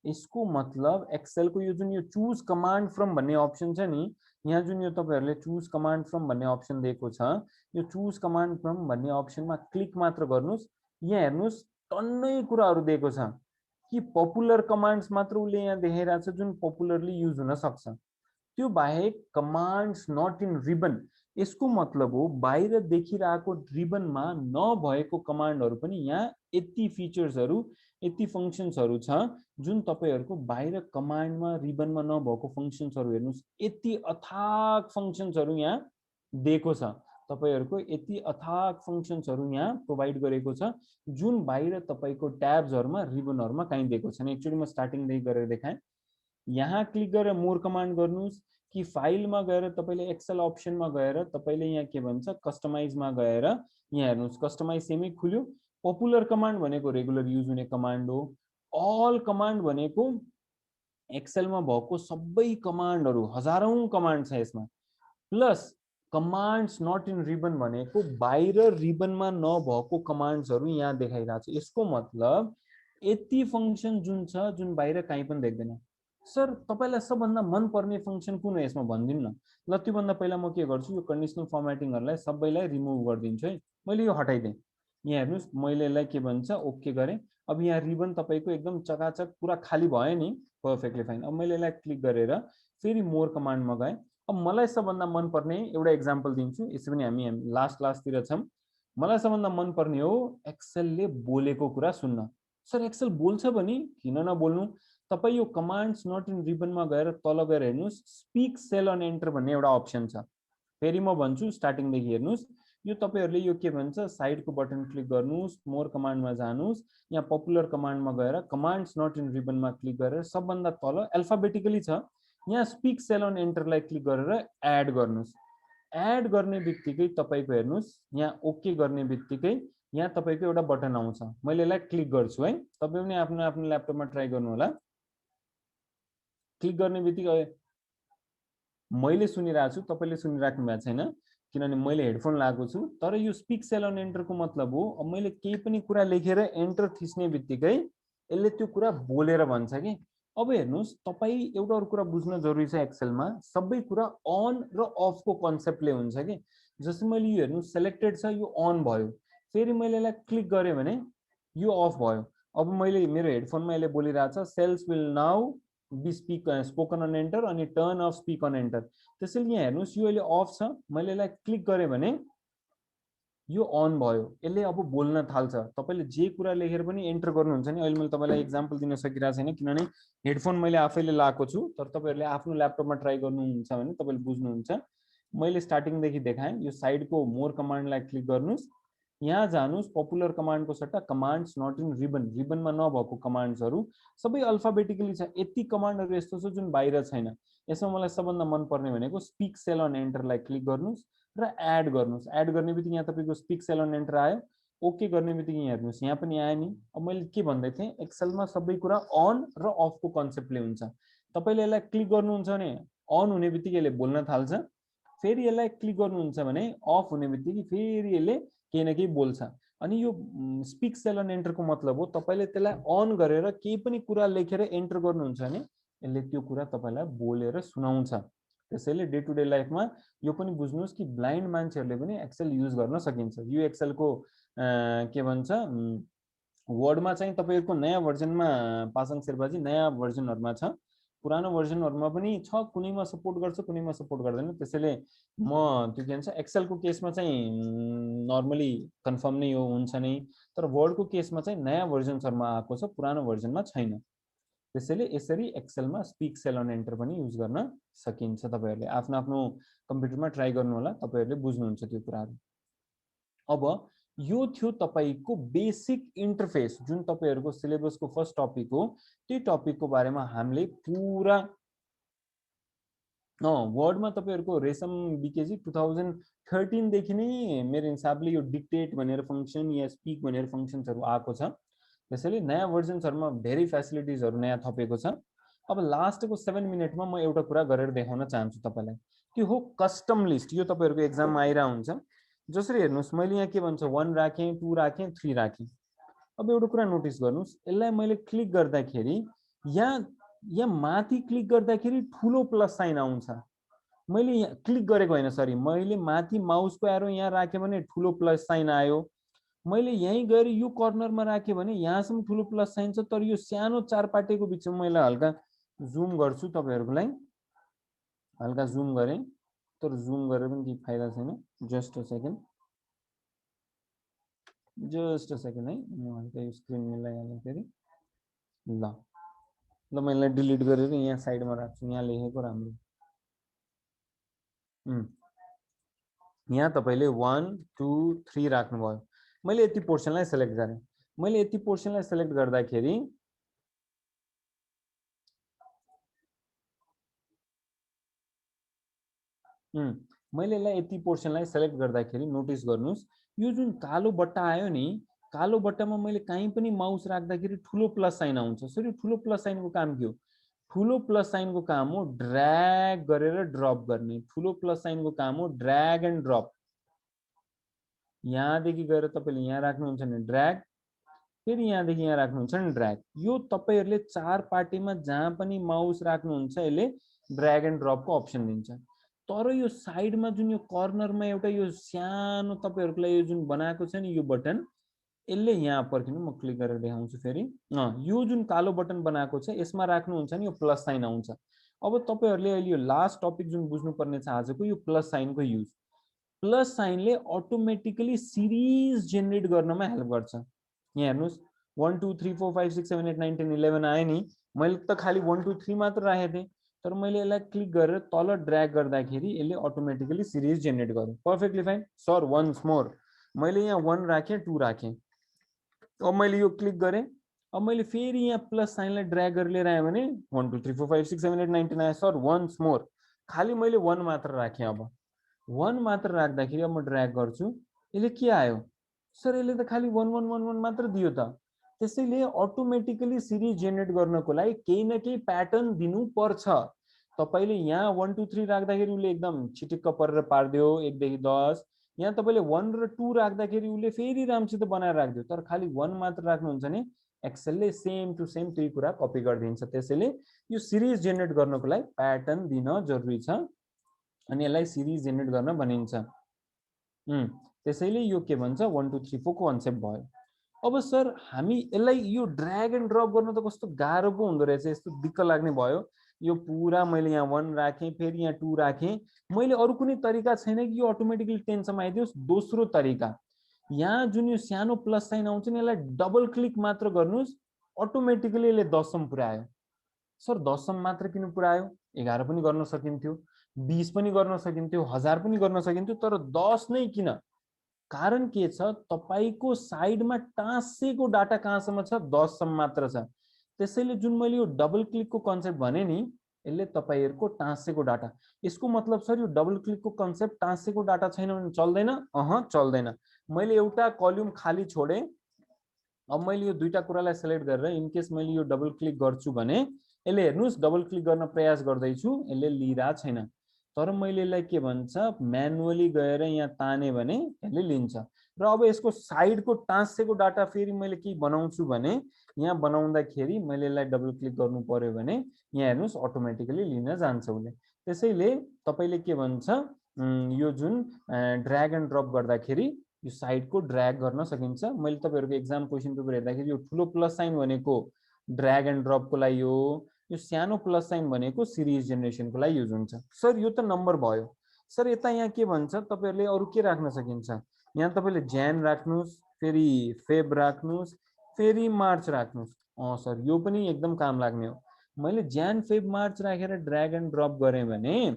यसको मतलब एक्सेल को यो जुन यो चुज कमान्ड फ्रम भन्ने अप्सन छ नि, यहाँ जुन यो तपाईहरुले चुज कमान्ड फ्रम भन्ने अप्सन दिएको छ, यो चुज कमान्ड फ्रम भन्ने अप्सनमा क्लिक मात्र गर्नुस्, यहाँ हेर्नुस् टन्नै कुराहरु दिएको छ कि पपुलर कमान्ड्स मात्र उले यहाँ देखाइराछ जुन पपुलरली युज हुन सक्छ। त्यो बाहेक कमान्ड्स नट इन रिबन, यसको मतलब हो बाहिर देखिरहेको रिबनमा नभएको कमान्डहरु पनि यहाँ यति फिचर्सहरु यति फंक्शन्सहरु छ जुन तपाईहरुको बाहिर कमान्डमा रिबनमा नभएको फंक्शन्सहरु हेर्नुस्, यति अथाक फंक्शन्सहरु यहाँ दिएको छ। तपाईहरुको यति अथाक फंक्शन्सहरु यहाँ प्रोवाइड गरेको छ जुन बाहिर तपाईको ट्याब्सहरुमा रिबनहरुमा कहीं दिएको छैन। एक्चुअली म स्टार्टिङ देखि गरेर देखाएँ। यहाँ क्लिक गरेर मोर कमान्ड गर्नुस् कि फाइलमा गएर तपाईले एक्सेल अप्सनमा गएर तपाईले यहाँ के भन्छ कस्टमाइजमा गएर यहाँ हेर्नुस् कस्टमाइज सेमै खुल्यो। पपुलर कमान्ड भनेको रेगुलर युज हुने कमान्ड हो। अल कमान्ड भनेको एक्सेलमा भएको सबै कमान्डहरु, हजारौं कमान्ड छ यसमा। Plus commands not in ribbon भनेको बाहिर रिबनमा नभएको कमान्ड्सहरु यहाँ देखाइराछ। यसको मतलब यति फंक्शन जुन छ जुन बाहिर कहीं पनि देख्दैन। सर तपाईलाई सबभन्दा मन पर्ने फंक्शन कुन हो यसमा भनिदिनु न। ल त्यो भन्दा पहिला म के गर्छु, यो कन्डिसनल फर्मेटिङहरुलाई सबैलाई रिमुभ गर्दिन्छु है। मैले यो हटाइदिएँ। यहाँ हेर्नुस् मैले यसलाई के भन्छ ओके गरे। अब यहाँ रिबन तपाईको एकदम चकाचक पुरा खाली भयो नि, पर्फेक्टली फाइन। अब मैले यसलाई क्लिक गरेर फेरि मोर कमान्डमा गए। अब मलाई सबभन्दा मन पर्ने एउटा एक्जाम्पल दिन्छु, यसै पनि हामी लास्ट तिर छौं। मलाई सबभन्दा मन पर्ने हो एक्सेलले बोलेको कुरा सुन्न। सर एक्सेल बोल्छ भने किन नबोल्नु। तपाई यो कमान्ड्स नट इन रिबनमा गएर तल गएर हेर्नुस्, स्पीक सेल अन एन्टर भन्ने एउटा अप्सन छ। फेरि म भन्छु स्टार्टिङ देखि हेर्नुस्, यो तपाईहरुले यो के भन्छ साइडको बटन क्लिक गर्नुस्, मोर कमान्डमा जानुस्, यहाँ पपुलर कमान्डमा गएर कमान्ड्स नट इन रिबनमा क्लिक गरेर सबभन्दा तल अल्फाबेटिकली छ, यहाँ स्पीक सेल अन एन्टरलाई क्लिक गरेर एड गर्नुस्। एड गर्ने बित्तिकै तपाईको हेर्नुस् यहाँ ओके गर्ने बित्तिकै यहाँ तपाईको एउटा बटन आउँछ। मैले यसलाई क्लिक गर्छु है। तपाई पनि आफ्नो आफ्नो ल्यापटपमा ट्राई गर्नु होला। क्लिक गर्ने बित्तिकै मैले सुनिरहेको छु, तपाईले सुनिराख्नु भएको छैन किनभने मैले हेडफोन लगाएको छु। तर यो स्पीक सेल अन एन्टरको मतलब हो अब मैले केही पनि कुरा लेखेर एन्टर थिच्ने बित्तिकै यसले त्यो कुरा बोलेर भन्छ कि। अब हेर्नुस् तपाई एउटा अरु कुरा बुझ्न जरुरी छ एक्सेलमा, सबै कुरा अन र अफ को कन्सेप्टले हुन्छ कि। जस्तै मैले यो हेर्नु सिलेक्टेड छ, यो अन भयो, फेरि मैले यसलाई क्लिक गरे भने यो अफ भयो। अब मैले मेरो हेडफोनमा यसले बोलिरहेछ cells will now be spoken on enter अनि turn off speak on enter. त्यसैले यहाँ हेर्नुस् यो अहिले अफ छ, मैले यसलाई क्लिक गरे भने यो अन भयो, यसले अब बोल्न थाल्छ। तपाईले जे कुरा लेखेर पनि एन्टर गर्नुहुन्छ नि, अहिले मैले तपाईलाई एक्जाम्पल दिन सकिरहेको छैन किनभने हेडफोन मैले आफैले लाएको छु। तर तपाईहरुले आफ्नो ल्यापटपमा ट्राई गर्नुहुन्छ भने तपाईले बुझ्नुहुन्छ। मैले स्टार्टिङ देखि देखाएँ, यो साइडको मोर कमान्डलाई क्लिक गर्नुस्, यहाँ जानुस् पपुलर कमान्डको सट्टा कमान्ड्स नट इन रिबन, रिबनमा नभएको कमान्ड्सहरू सबै अल्फाबेटिकली छ। यति कमान्डहरू यस्तो छ जुन बाहिर छैन। यसमा मलाई सबभन्दा मन पर्ने भनेको स्पिक सेल अन एन्टरलाई क्लिक गर्नुस् र एड गर्नुस्। एड गर्ने बित्तिकै यहाँ तपाईँको स्पिक सेल अन एन्टर आयो। ओके गर्ने बित्तिकै यहाँ हेर्नुस् यहाँ पनि आयो नि। अब मैले के भन्दै थिएँ, एक्सेलमा सबै कुरा अन र अफको कन्सेप्टले हुन्छ। तपाईँले यसलाई क्लिक गर्नुहुन्छ भने अन हुने बित्तिकै यसले बोल्न थाल्छ, फेरि यसलाई क्लिक गर्नुहुन्छ भने अफ हुने बित्तिकै फेरि यसले केही न केही बोल्छ। अनि यो स्पिक सेल अन एन्टरको मतलब हो तपाईँले त्यसलाई अन गरेर केही पनि कुरा लेखेर एन्टर गर्नुहुन्छ भने यसले त्यो कुरा तपाईँलाई बोलेर सुनाउँछ। त्यसैले डे टु डे लाइफमा यो पनि बुझ्नुहोस् कि ब्लाइन्ड मान्छेहरूले पनि एक्सेल युज गर्न सकिन्छ। यो एक्सेलको के भन्छ वर्डमा चाहिँ तपाईँको नयाँ भर्जनमा पासाङ शेर्पाजी नयाँ भर्जनहरूमा छ, पुरानो भर्जनहरूमा पनि छ, कुनैमा सपोर्ट गर्छ कुनैमा सपोर्ट गर्दैन। त्यसैले म त्यो के भन्छ एक्सेलको केसमा चाहिँ नर्मली कन्फर्म नै हो हुन्छ नै, तर वर्डको केसमा चाहिँ नयाँ भर्जन्सहरूमा आएको छ, पुरानो भर्जनमा छैन। त्यसैले यसरी एक्सेलमा स्पिक सेल अन एन्टर पनि युज गर्न सकिन्छ। तपाईँहरूले आफ्नो आफ्नो कम्प्युटरमा ट्राई गर्नु होला, तपाईँहरूले बुझ्नुहुन्छ त्यो कुराहरू। अब यो थियो तपाईँको बेसिक इन्टरफेस जुन तपाईँहरूको सिलेबसको फर्स्ट टपिक हो। त्यो टपिकको बारेमा हामीले पुरा वर्डमा तपाईँहरूको रेशम बिकेजी 2013 देखि नै मेरो हिसाबले यो डिक्टेट भनेर फङ्सन या स्पिक भनेर फङ्सन्सहरू आएको छ। त्यसैले नयाँ भर्जन्सहरूमा धेरै फेसिलिटिजहरू नयाँ थपेको छ। अब लास्टको 7 मिनटमा म एउटा कुरा गरेर देखाउन चाहन्छु तपाईँलाई, त्यो हो कस्टम लिस्ट। यो तपाईँहरूको एक्जाममा आइरहेको हुन्छ। जसरी हेर्नुहोस् मैले यहाँ के भन्छ 1 राखेँ, 2 राखेँ, 3 राखेँ। अब एउटा कुरा नोटिस गर्नुहोस्, यसलाई मैले क्लिक गर्दाखेरि यहाँ माथि क्लिक गर्दाखेरि ठुलो प्लस साइन आउँछ। मैले यहाँ क्लिक गरेको होइन, सरी, मैले माथि माउसको एरो यहाँ राखेँ भने ठुलो प्लस साइन आयो। मैले यहीँ गएर यो कर्नरमा राखेँ भने यहाँसम्म ठुलो प्लस साइन छ, तर यो सानो चारपाटेको बिचमा मैले हल्का जुम गर्छु तपाईँहरूको लागि, हल्का जुम गरेँ, तर जुम गरेर पनि केही फाइदा छैन। जस्ट अ सेकेन्ड है, म हल्का यो स्क्रिन मिलाइहालेँ फेरि। ल मैले डिलिट गरेर यहाँ साइडमा राख्छु, यहाँ लेखेको राम्रो। यहाँ तपाईँले 1 2 3 राख्नुभयो। मैले यति पोर्सनलाई सेलेक्ट गरेँ। मैले यति पोर्सनलाई सेलेक्ट गर्दाखेरि मैले यसलाई यति पोर्सनलाई सेलेक्ट गर्दाखेरि नोटिस गर्नुहोस् यो जुन कालो बट्टा आयो नि, कालो बट्टामा मैले कहीँ पनि माउस राख्दाखेरि ठुलो प्लस साइन आउँछ। सरी, ठुलो प्लस साइनको काम के हो? ठुलो प्लस साइनको काम हो ड्र्याग गरेर ड्रप गर्ने। ठुलो प्लस साइनको काम हो ड्र्याग एन्ड ड्रप। यहाँदेखि गएर तपाईँले यहाँ राख्नुहुन्छ भने ड्र्याग, फेरि यहाँदेखि यहाँ राख्नुहुन्छ भने ड्र्याग। यो तपाईँहरूले चार पार्टीमा जहाँ पनि माउस राख्नुहुन्छ यसले ड्र्याग एन्ड ड्रपको अप्सन दिन्छ। तर यो साइडमा जुन यो कर्नरमा एउटा यो सानो तपाईँहरूको लागि यो जुन बनाएको छ नि यो बटन, यसले यहाँ पर्खिनु म क्लिक गरेर देखाउँछु फेरि। यो जुन कालो बटन बनाएको छ यसमा राख्नुहुन्छ नि यो प्लस साइन आउँछ। अब तपाईँहरूले अहिले यो लास्ट टपिक जुन बुझ्नुपर्ने छ आजको, यो प्लस साइनको युज। प्लस साइनले अटोमेटिकली सिरिज जेनेरेट गर्नमा हेल्प गर्छ। यहाँ हेर्नुहोस् 1 2 3 4 5 6 7 8 9 10 11 आयो नि। मैले त खालि 1 2 3 मात्र राखेको थिएँ, तर मैले यसलाई क्लिक गरेर तल ड्र्याग गर्दाखेरि यसले अटोमेटिकली सिरिज जेनेरेट गर्यो। Perfectly fine sir. Once more मैले यहाँ 1 राखेँ, 2 राखेँ। अब मैले यो क्लिक गरेँ। अब मैले फेरि यहाँ प्लस साइनलाई ड्र्याग गरेर लिएर आएँ भने 1 2 3 4 5 6 7 8 9 10 आयो। सर वन्स मोर, खालि मैले 1 मात्र राखेँ। अब 1 मात्र राख्दाखेरि अब म ड्र्याग गर्छु, यसले के आयो? सर यसले त खालि 1 1 1 1 मात्र दियो त। त्यसैले अटोमेटिकली सिरिज जेनेरेट गर्नको लागि केही न केही प्याटर्न दिनुपर्छ। तपाईँले यहाँ 1 2 3 राख्दाखेरि उसले एकदम छिटिक्क परेर पारिदियो 1 देखि 10। यहाँ तपाईँले 1 र 2 राख्दाखेरि उसले फेरि राम्रोसित बनाएर राखिदियो। तर खालि 1 मात्र राख्नुहुन्छ भने एक्सेलले सेम टु सेम त्यही कुरा कपी गरिदिन्छ। त्यसैले यो सिरिज जेनेरेट गर्नको लागि प्याटर्न दिन जरुरी छ अनि यसलाई सिरिज जेनेरेट गर्न भनिन्छ। त्यसैले यो के भन्छ 1 2 3 4 को कन्सेप्ट भयो। अब सर हामी यसलाई यो ड्र्याग एन्ड ड्रप गर्न त कस्तो गाह्रो पो हुँदो रहेछ, यस्तो दिक्क लाग्ने भयो। यो पुरा मैले यहाँ 1 राखेँ, फेरि यहाँ 2 राखेँ। मैले अरू कुनै तरिका छैन कि यो अटोमेटिकली 10 सम्म आइदियोस्। दोस्रो तरिका, यहाँ जुन यो सानो प्लस साइन आउँछ नि यसलाई डबल क्लिक मात्र गर्नुहोस्, अटोमेटिकली यसले 10 सम्म पुऱ्यायो। सर 10 सम्म मात्र किन पुऱ्यायो? 11 पनि गर्न सकिन्थ्यो, 20 पनि गर्न सकिन्थ्यो, 1000 पनि गर्न सकिन्थ्यो, तर 10 नै किन? कारण के छ, तपाईको साइडमा टाँसेको डाटा कहाँसम्म छ, 10 सम्म मात्र छ। त्यसैले जुन मैले यो डबल क्लिकको कन्सेप्ट भने नि, यसले तपाईहरुको टाँसेको डाटा, यसको मतलब सर यो डबल क्लिकको कन्सेप्ट टाँसेको डाटा छैन भने चल्दैन? चल्दैन। मैले एउटा कलम खाली छोडे, अब मैले यो दुईटा कुरालाई सिलेक्ट गरेर इन केस मैले यो डबल क्लिक गर्छु भने यसले हेर्नुस् डबल क्लिक गर्न प्रयास गर्दैछु, यसले लिइरा छैन। तर मैले यसलाई के भन्छ, म्यानुअली गएर यहाँ ताने भने यसले लिन्छ। र अब यसको साइडको टाँसेको डाटा फेरि मैले के बनाउँछु भने, यहाँ बनाउँदाखेरि मैले यसलाई डबल क्लिक गर्नु पर्यो भने यहाँ हेर्नुस् अटोमेटिकली लिन जान्छ उसले। त्यसैले तपाईले के भन्छ, यो जुन ड्र्याग एन्ड ड्रप गर्दाखेरि यो साइडको ड्र्याग गर्न सकिन्छ। मैले तपाईहरुको एक्जाम क्वेशन पेपर हेर्दाखेरि यो ठुलो प्लस साइन भनेको ड्र्याग एन्ड ड्रपको लागि हो, यो सानो प्लस साइन भनेको सिरिज जेनेरेसनको लागि युज हुन्छ। सर यो त नम्बर भयो। सर यता यहाँ के भन्छ, तपाईहरुले अरु के राख्न सकिन्छ, यहाँ तपाईले ज्यान राख्नुस्, फेरि फेब राख्नुस्, फेरि मार्च राख्नुस्। सर यो पनि एकदम काम लाग्ने हो। मैले ज्यान फेब मार्च राखेर ड्र्याग एन्ड ड्रप गरे भने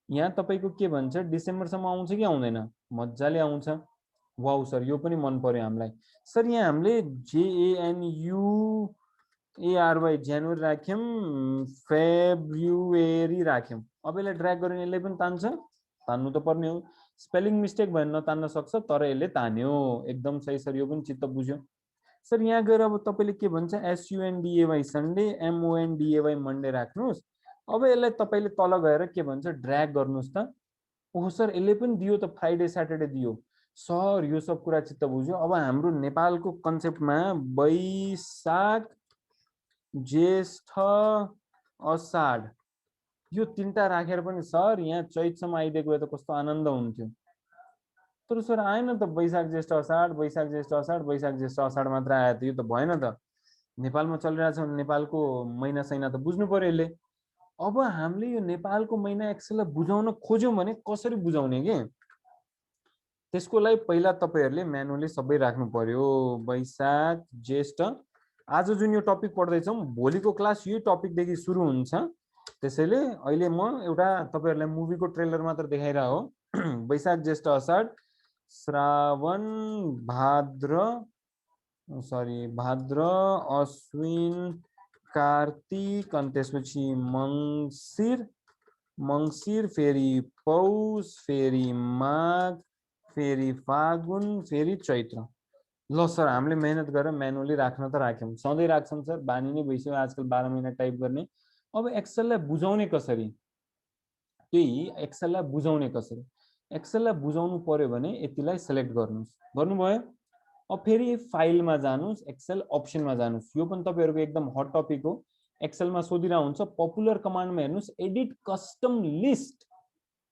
यहाँ तपाईको के भन्छ, डिसेम्बर सम्म आउँछ कि आउँदैन? मज्जाले आउँछ। वाउ सर यो पनि मन पर्यो हामीलाई। सर यहाँ हामीले JANUARY जनवरी राख्यौं, फेब्रुअरी राख्यौं। अब यसलाई ड्र्याग गरेर यसले पनि तान्छ, तान्नु त पर्ने हो। स्पेलिङ मिस्टेक भयो भने नतान्न सक्छ, तर यसले तान्यो। एकदम सही सर, यो पनि चित्त बुझ्यो। सर यहाँ गएर अब तपाईले के भन्छ, SUNDAY सन्डे, MONDAY मन्डे राख्नुस्। अब यसलाई तपाईले तल गएर के भन्छ, ड्र्याग गर्नुस् त। ओहो सर यसले पनि दियो त, फ्राइडे स्याटरडे दियो। सर यो सब कुरा चित्त बुझ्यो। अब हाम्रो नेपालको कन्सेप्टमा वैशाख, ज्येष्ठ, अषाढ यो तीनटा राखेर पनि सर यहाँ चैतसम्म आइदिएको भए त कस्तो आनन्द हुन्थ्यो। तर सर आएन त, वैशाख ज्येष्ठ अषाढ, वैशाख ज्येष्ठ अषाढ, वैशाख ज्येष्ठ अषाढ मात्र आयो त, यो त भएन त। नेपालमा चलिरहेछ भने नेपालको महिना सैना त बुझ्नु पर्यो यसले। अब हामीले यो नेपालको महिना एक्सेललाई बुझाउन खोज्यौं भने कसरी बुझाउने के? त्यसको लागि पहिला तपाईहरुले म्यानुअली सबै राख्नु पर्यो। वैशाख, ज्येष्ठ। आज जुन यो टपिक पढ्दैछौं, भोलिको क्लास यही टपिकदेखि सुरु हुन्छ। त्यसैले अहिले म एउटा तपाईहरुलाई मुभीको ट्रेलर मात्र देखाइरा हो। वैशाख, ज्येष्ठ, अषाढ, श्रावण, भाद्र, अश्विन, कार्तिक, अनि त्यसपछि मङ्सिर, फेरि पौष, फेरि माघ, फेरि फागुन, फेरि चैत्र। ल सर हामीले मेहनत गरेर म्यानुअली राख्न त राख्यौं, सधैँ राख्छौं सर, बानी नै भइसक्यो आजकल 12 महिना टाइप गर्ने। अब एक्सेललाई बुझाउने कसरी, त्यही एक्सेललाई बुझाउने कसरी, एक्सेललाई बुझाउनु पर्यो भने यतिलाई सिलेक्ट गर्नुस्, गर्नुभयो। अब फेरि फाइलमा जानुस्, एक्सेल अप्सनमा जानुस्। यो पनि तपाईहरुको एकदम हट टपिक हो, एक्सेलमा सोधिरा हुन्छ। पपुलर कमान्डमा हेर्नुस्, एडिट कस्टम लिस्ट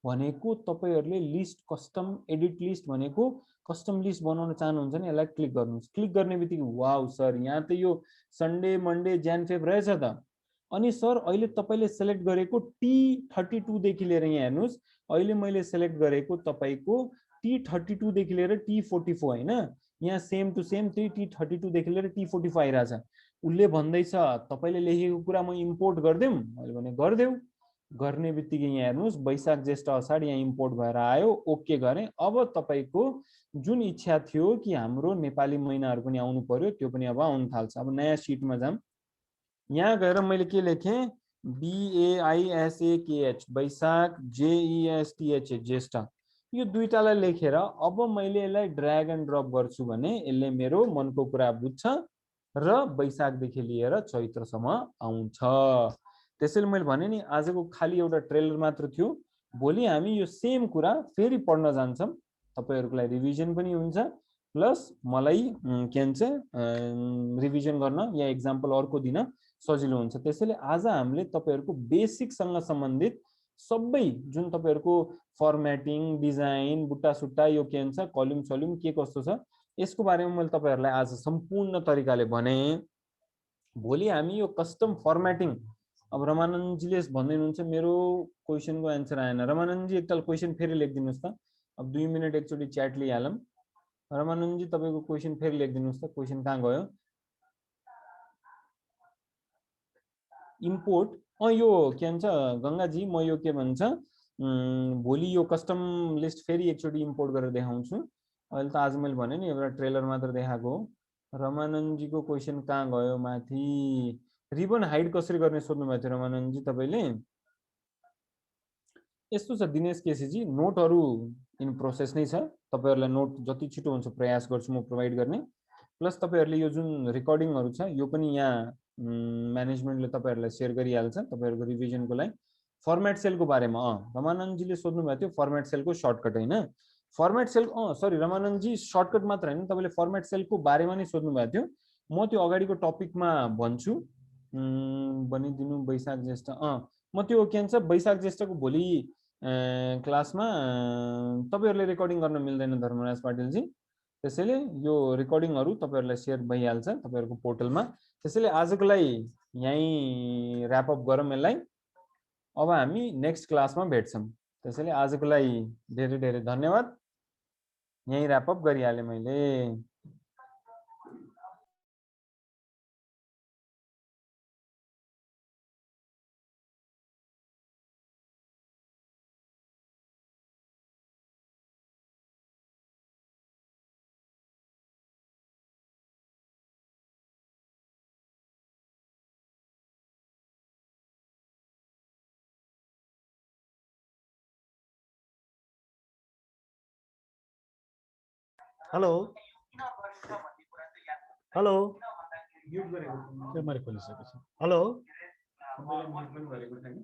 भनेको तपाईहरुले लिस्ट कस्टम एडिट लिस्ट भनेको कस्टम लिस्ट बनाउन चाहनुहुन्छ भने यसलाई क्लिक गर्नुस्। क्लिक गर्ने बित्तिकै वाउ सर यहाँ त यो सन्डे, मन्डे, ज्यान फेब रहेछ त। अनि सर अहिले तपाईले सिलेक्ट गरेको T32 देखि लिएर यहाँ हेर्नुस्, अहिले मैले सिलेक्ट गरेको तपाईको T32 देखि लिएर T44 हैन, यहाँ सेम टु सेम T32 देखि लिएर T45 आइराछ। उले भन्दैछ तपाईले लेखेको कुरा म इम्पोर्ट गर्देऊ, मैले भने गर्देऊ। गर्ने बित्तिकै यहाँ हेर्नुस् वैशाख, ज्येष्ठ, अषाढ यहाँ इम्पोर्ट भएर आयो, ओके गरे। अब तपाईको जुन इच्छा थियो कि हाम्रो नेपाली महिनाहरु पनि आउनु पर्यो, त्यो पनि अब आउन थाल्छ। अब नयाँ शीटमा जाम, यहाँ गएर मैले के लेखे, BAISAKH वैशाख, JESTH ज्येष्ठ, यो दुईटालाई लेखेर अब मैले यसलाई ड्र्याग एन्ड ड्रप गर्छु भने यसले मेरो मनको कुरा बुझ्छ र वैशाखदेखि लिएर चैत्रसम्म आउँछ। त्यसैले मैले भने नि आजको खाली एउटा ट्रेलर मात्र थियो, भोलि हामी यो सेम कुरा फेरि पढ्न जान्छौं। तपाईहरुको लागि रिभिजन पनि हुन्छ, प्लस मलाई के भन्छ रिभिजन गर्न या एक्जाम्पल अर्को दिन सजिलो हुन्छ। त्यसैले आज हामीले तपाईहरुको बेसिकसँग सम्बन्धित सबै जुन तपाईहरुको फर्म्याटिङ, डिजाइन, बुट्टा सुट्टा यो के भन्छ कलम सलम के कस्तो छ यसको बारेमा मैले तपाईहरुलाई आज सम्पूर्ण तरिकाले भने। भोलि हामी यो कस्टम फर्म्याटिङ, अब रमानन्दजीले भन्दै हुनुहुन्छ मेरो क्वेशनको आन्सर आएन। रमानन्दजी एकताल क्वेशन फेरि लेखिदिनुस् त, अब 2 मिनेट एकचोटी च्याट लिइहालौं। रमानन्दजी तपाईको क्वेशन फेरि लेखिदिनुस् त, क्वेशन कहाँ गयो? इम्पोर्ट यो के भन्छ गंगाजी, म यो के भन्छ भोलि यो कस्टम लिस्ट फेरि एकचोटी इम्पोर्ट गरेर देखाउँछु। अहिले त आज मैले भने नि एउटा ट्रेलर मात्र देखाएको हो। रमानन्दजीको क्वेसन कहाँ गयो माथि? रिबन हाइड कसरी गर्ने सोध्नु भएको थियो रमानन्दजी तपाईँले। यस्तो छ दिनेश केसीजी, नोटहरू इन प्रोसेस नै छ। तपाईँहरूलाई नोट जति छिटो हुन्छ प्रयास गर्छु म प्रोभाइड गर्ने। प्लस तपाईँहरूले यो जुन रेकर्डिङहरू छ यो पनि यहाँ म्यानेजमेन्टले तपाईँहरूलाई सेयर गरिहाल्छ तपाईँहरूको रिभिजनको लागि। फर्मेट सेलको बारेमा रमानन्दजीले सोध्नु भएको थियो, फर्मेट सेलको सर्टकट होइन। फर्मेट सेल सरी रमानन्दजी, सर्टकट मात्र होइन तपाईँले फर्मेट सेलको बारेमा नै सोध्नु भएको थियो। म त्यो अगाडिको टपिकमा भन्छु। भनिदिनु वैशाख ज्येष्ठ, म त्यो के भन्छ वैशाख ज्येष्ठको भोलि क्लासमा तपाईँहरूले रेकर्डिङ गर्न मिल्दैन धर्मराज पाटिलजी। त्यसैले यो रेकर्डिङहरू तपाईँहरूलाई सेयर भइहाल्छ तपाईँहरूको पोर्टलमा। त्यसैले आजको लागि यहीँ ऱ्यापअप गरौँ यसलाई। अब हामी नेक्स्ट क्लासमा भेट्छौँ। त्यसैले आजको लागि धेरै धेरै धन्यवाद। यहीँ ऱ्यापअप गरिहालेँ मैले। हेलो हेलो म्युट गरेको त्यो मैले खोलिसकेको छु। हेलो सबैले म्युट पनि गरेको छैन।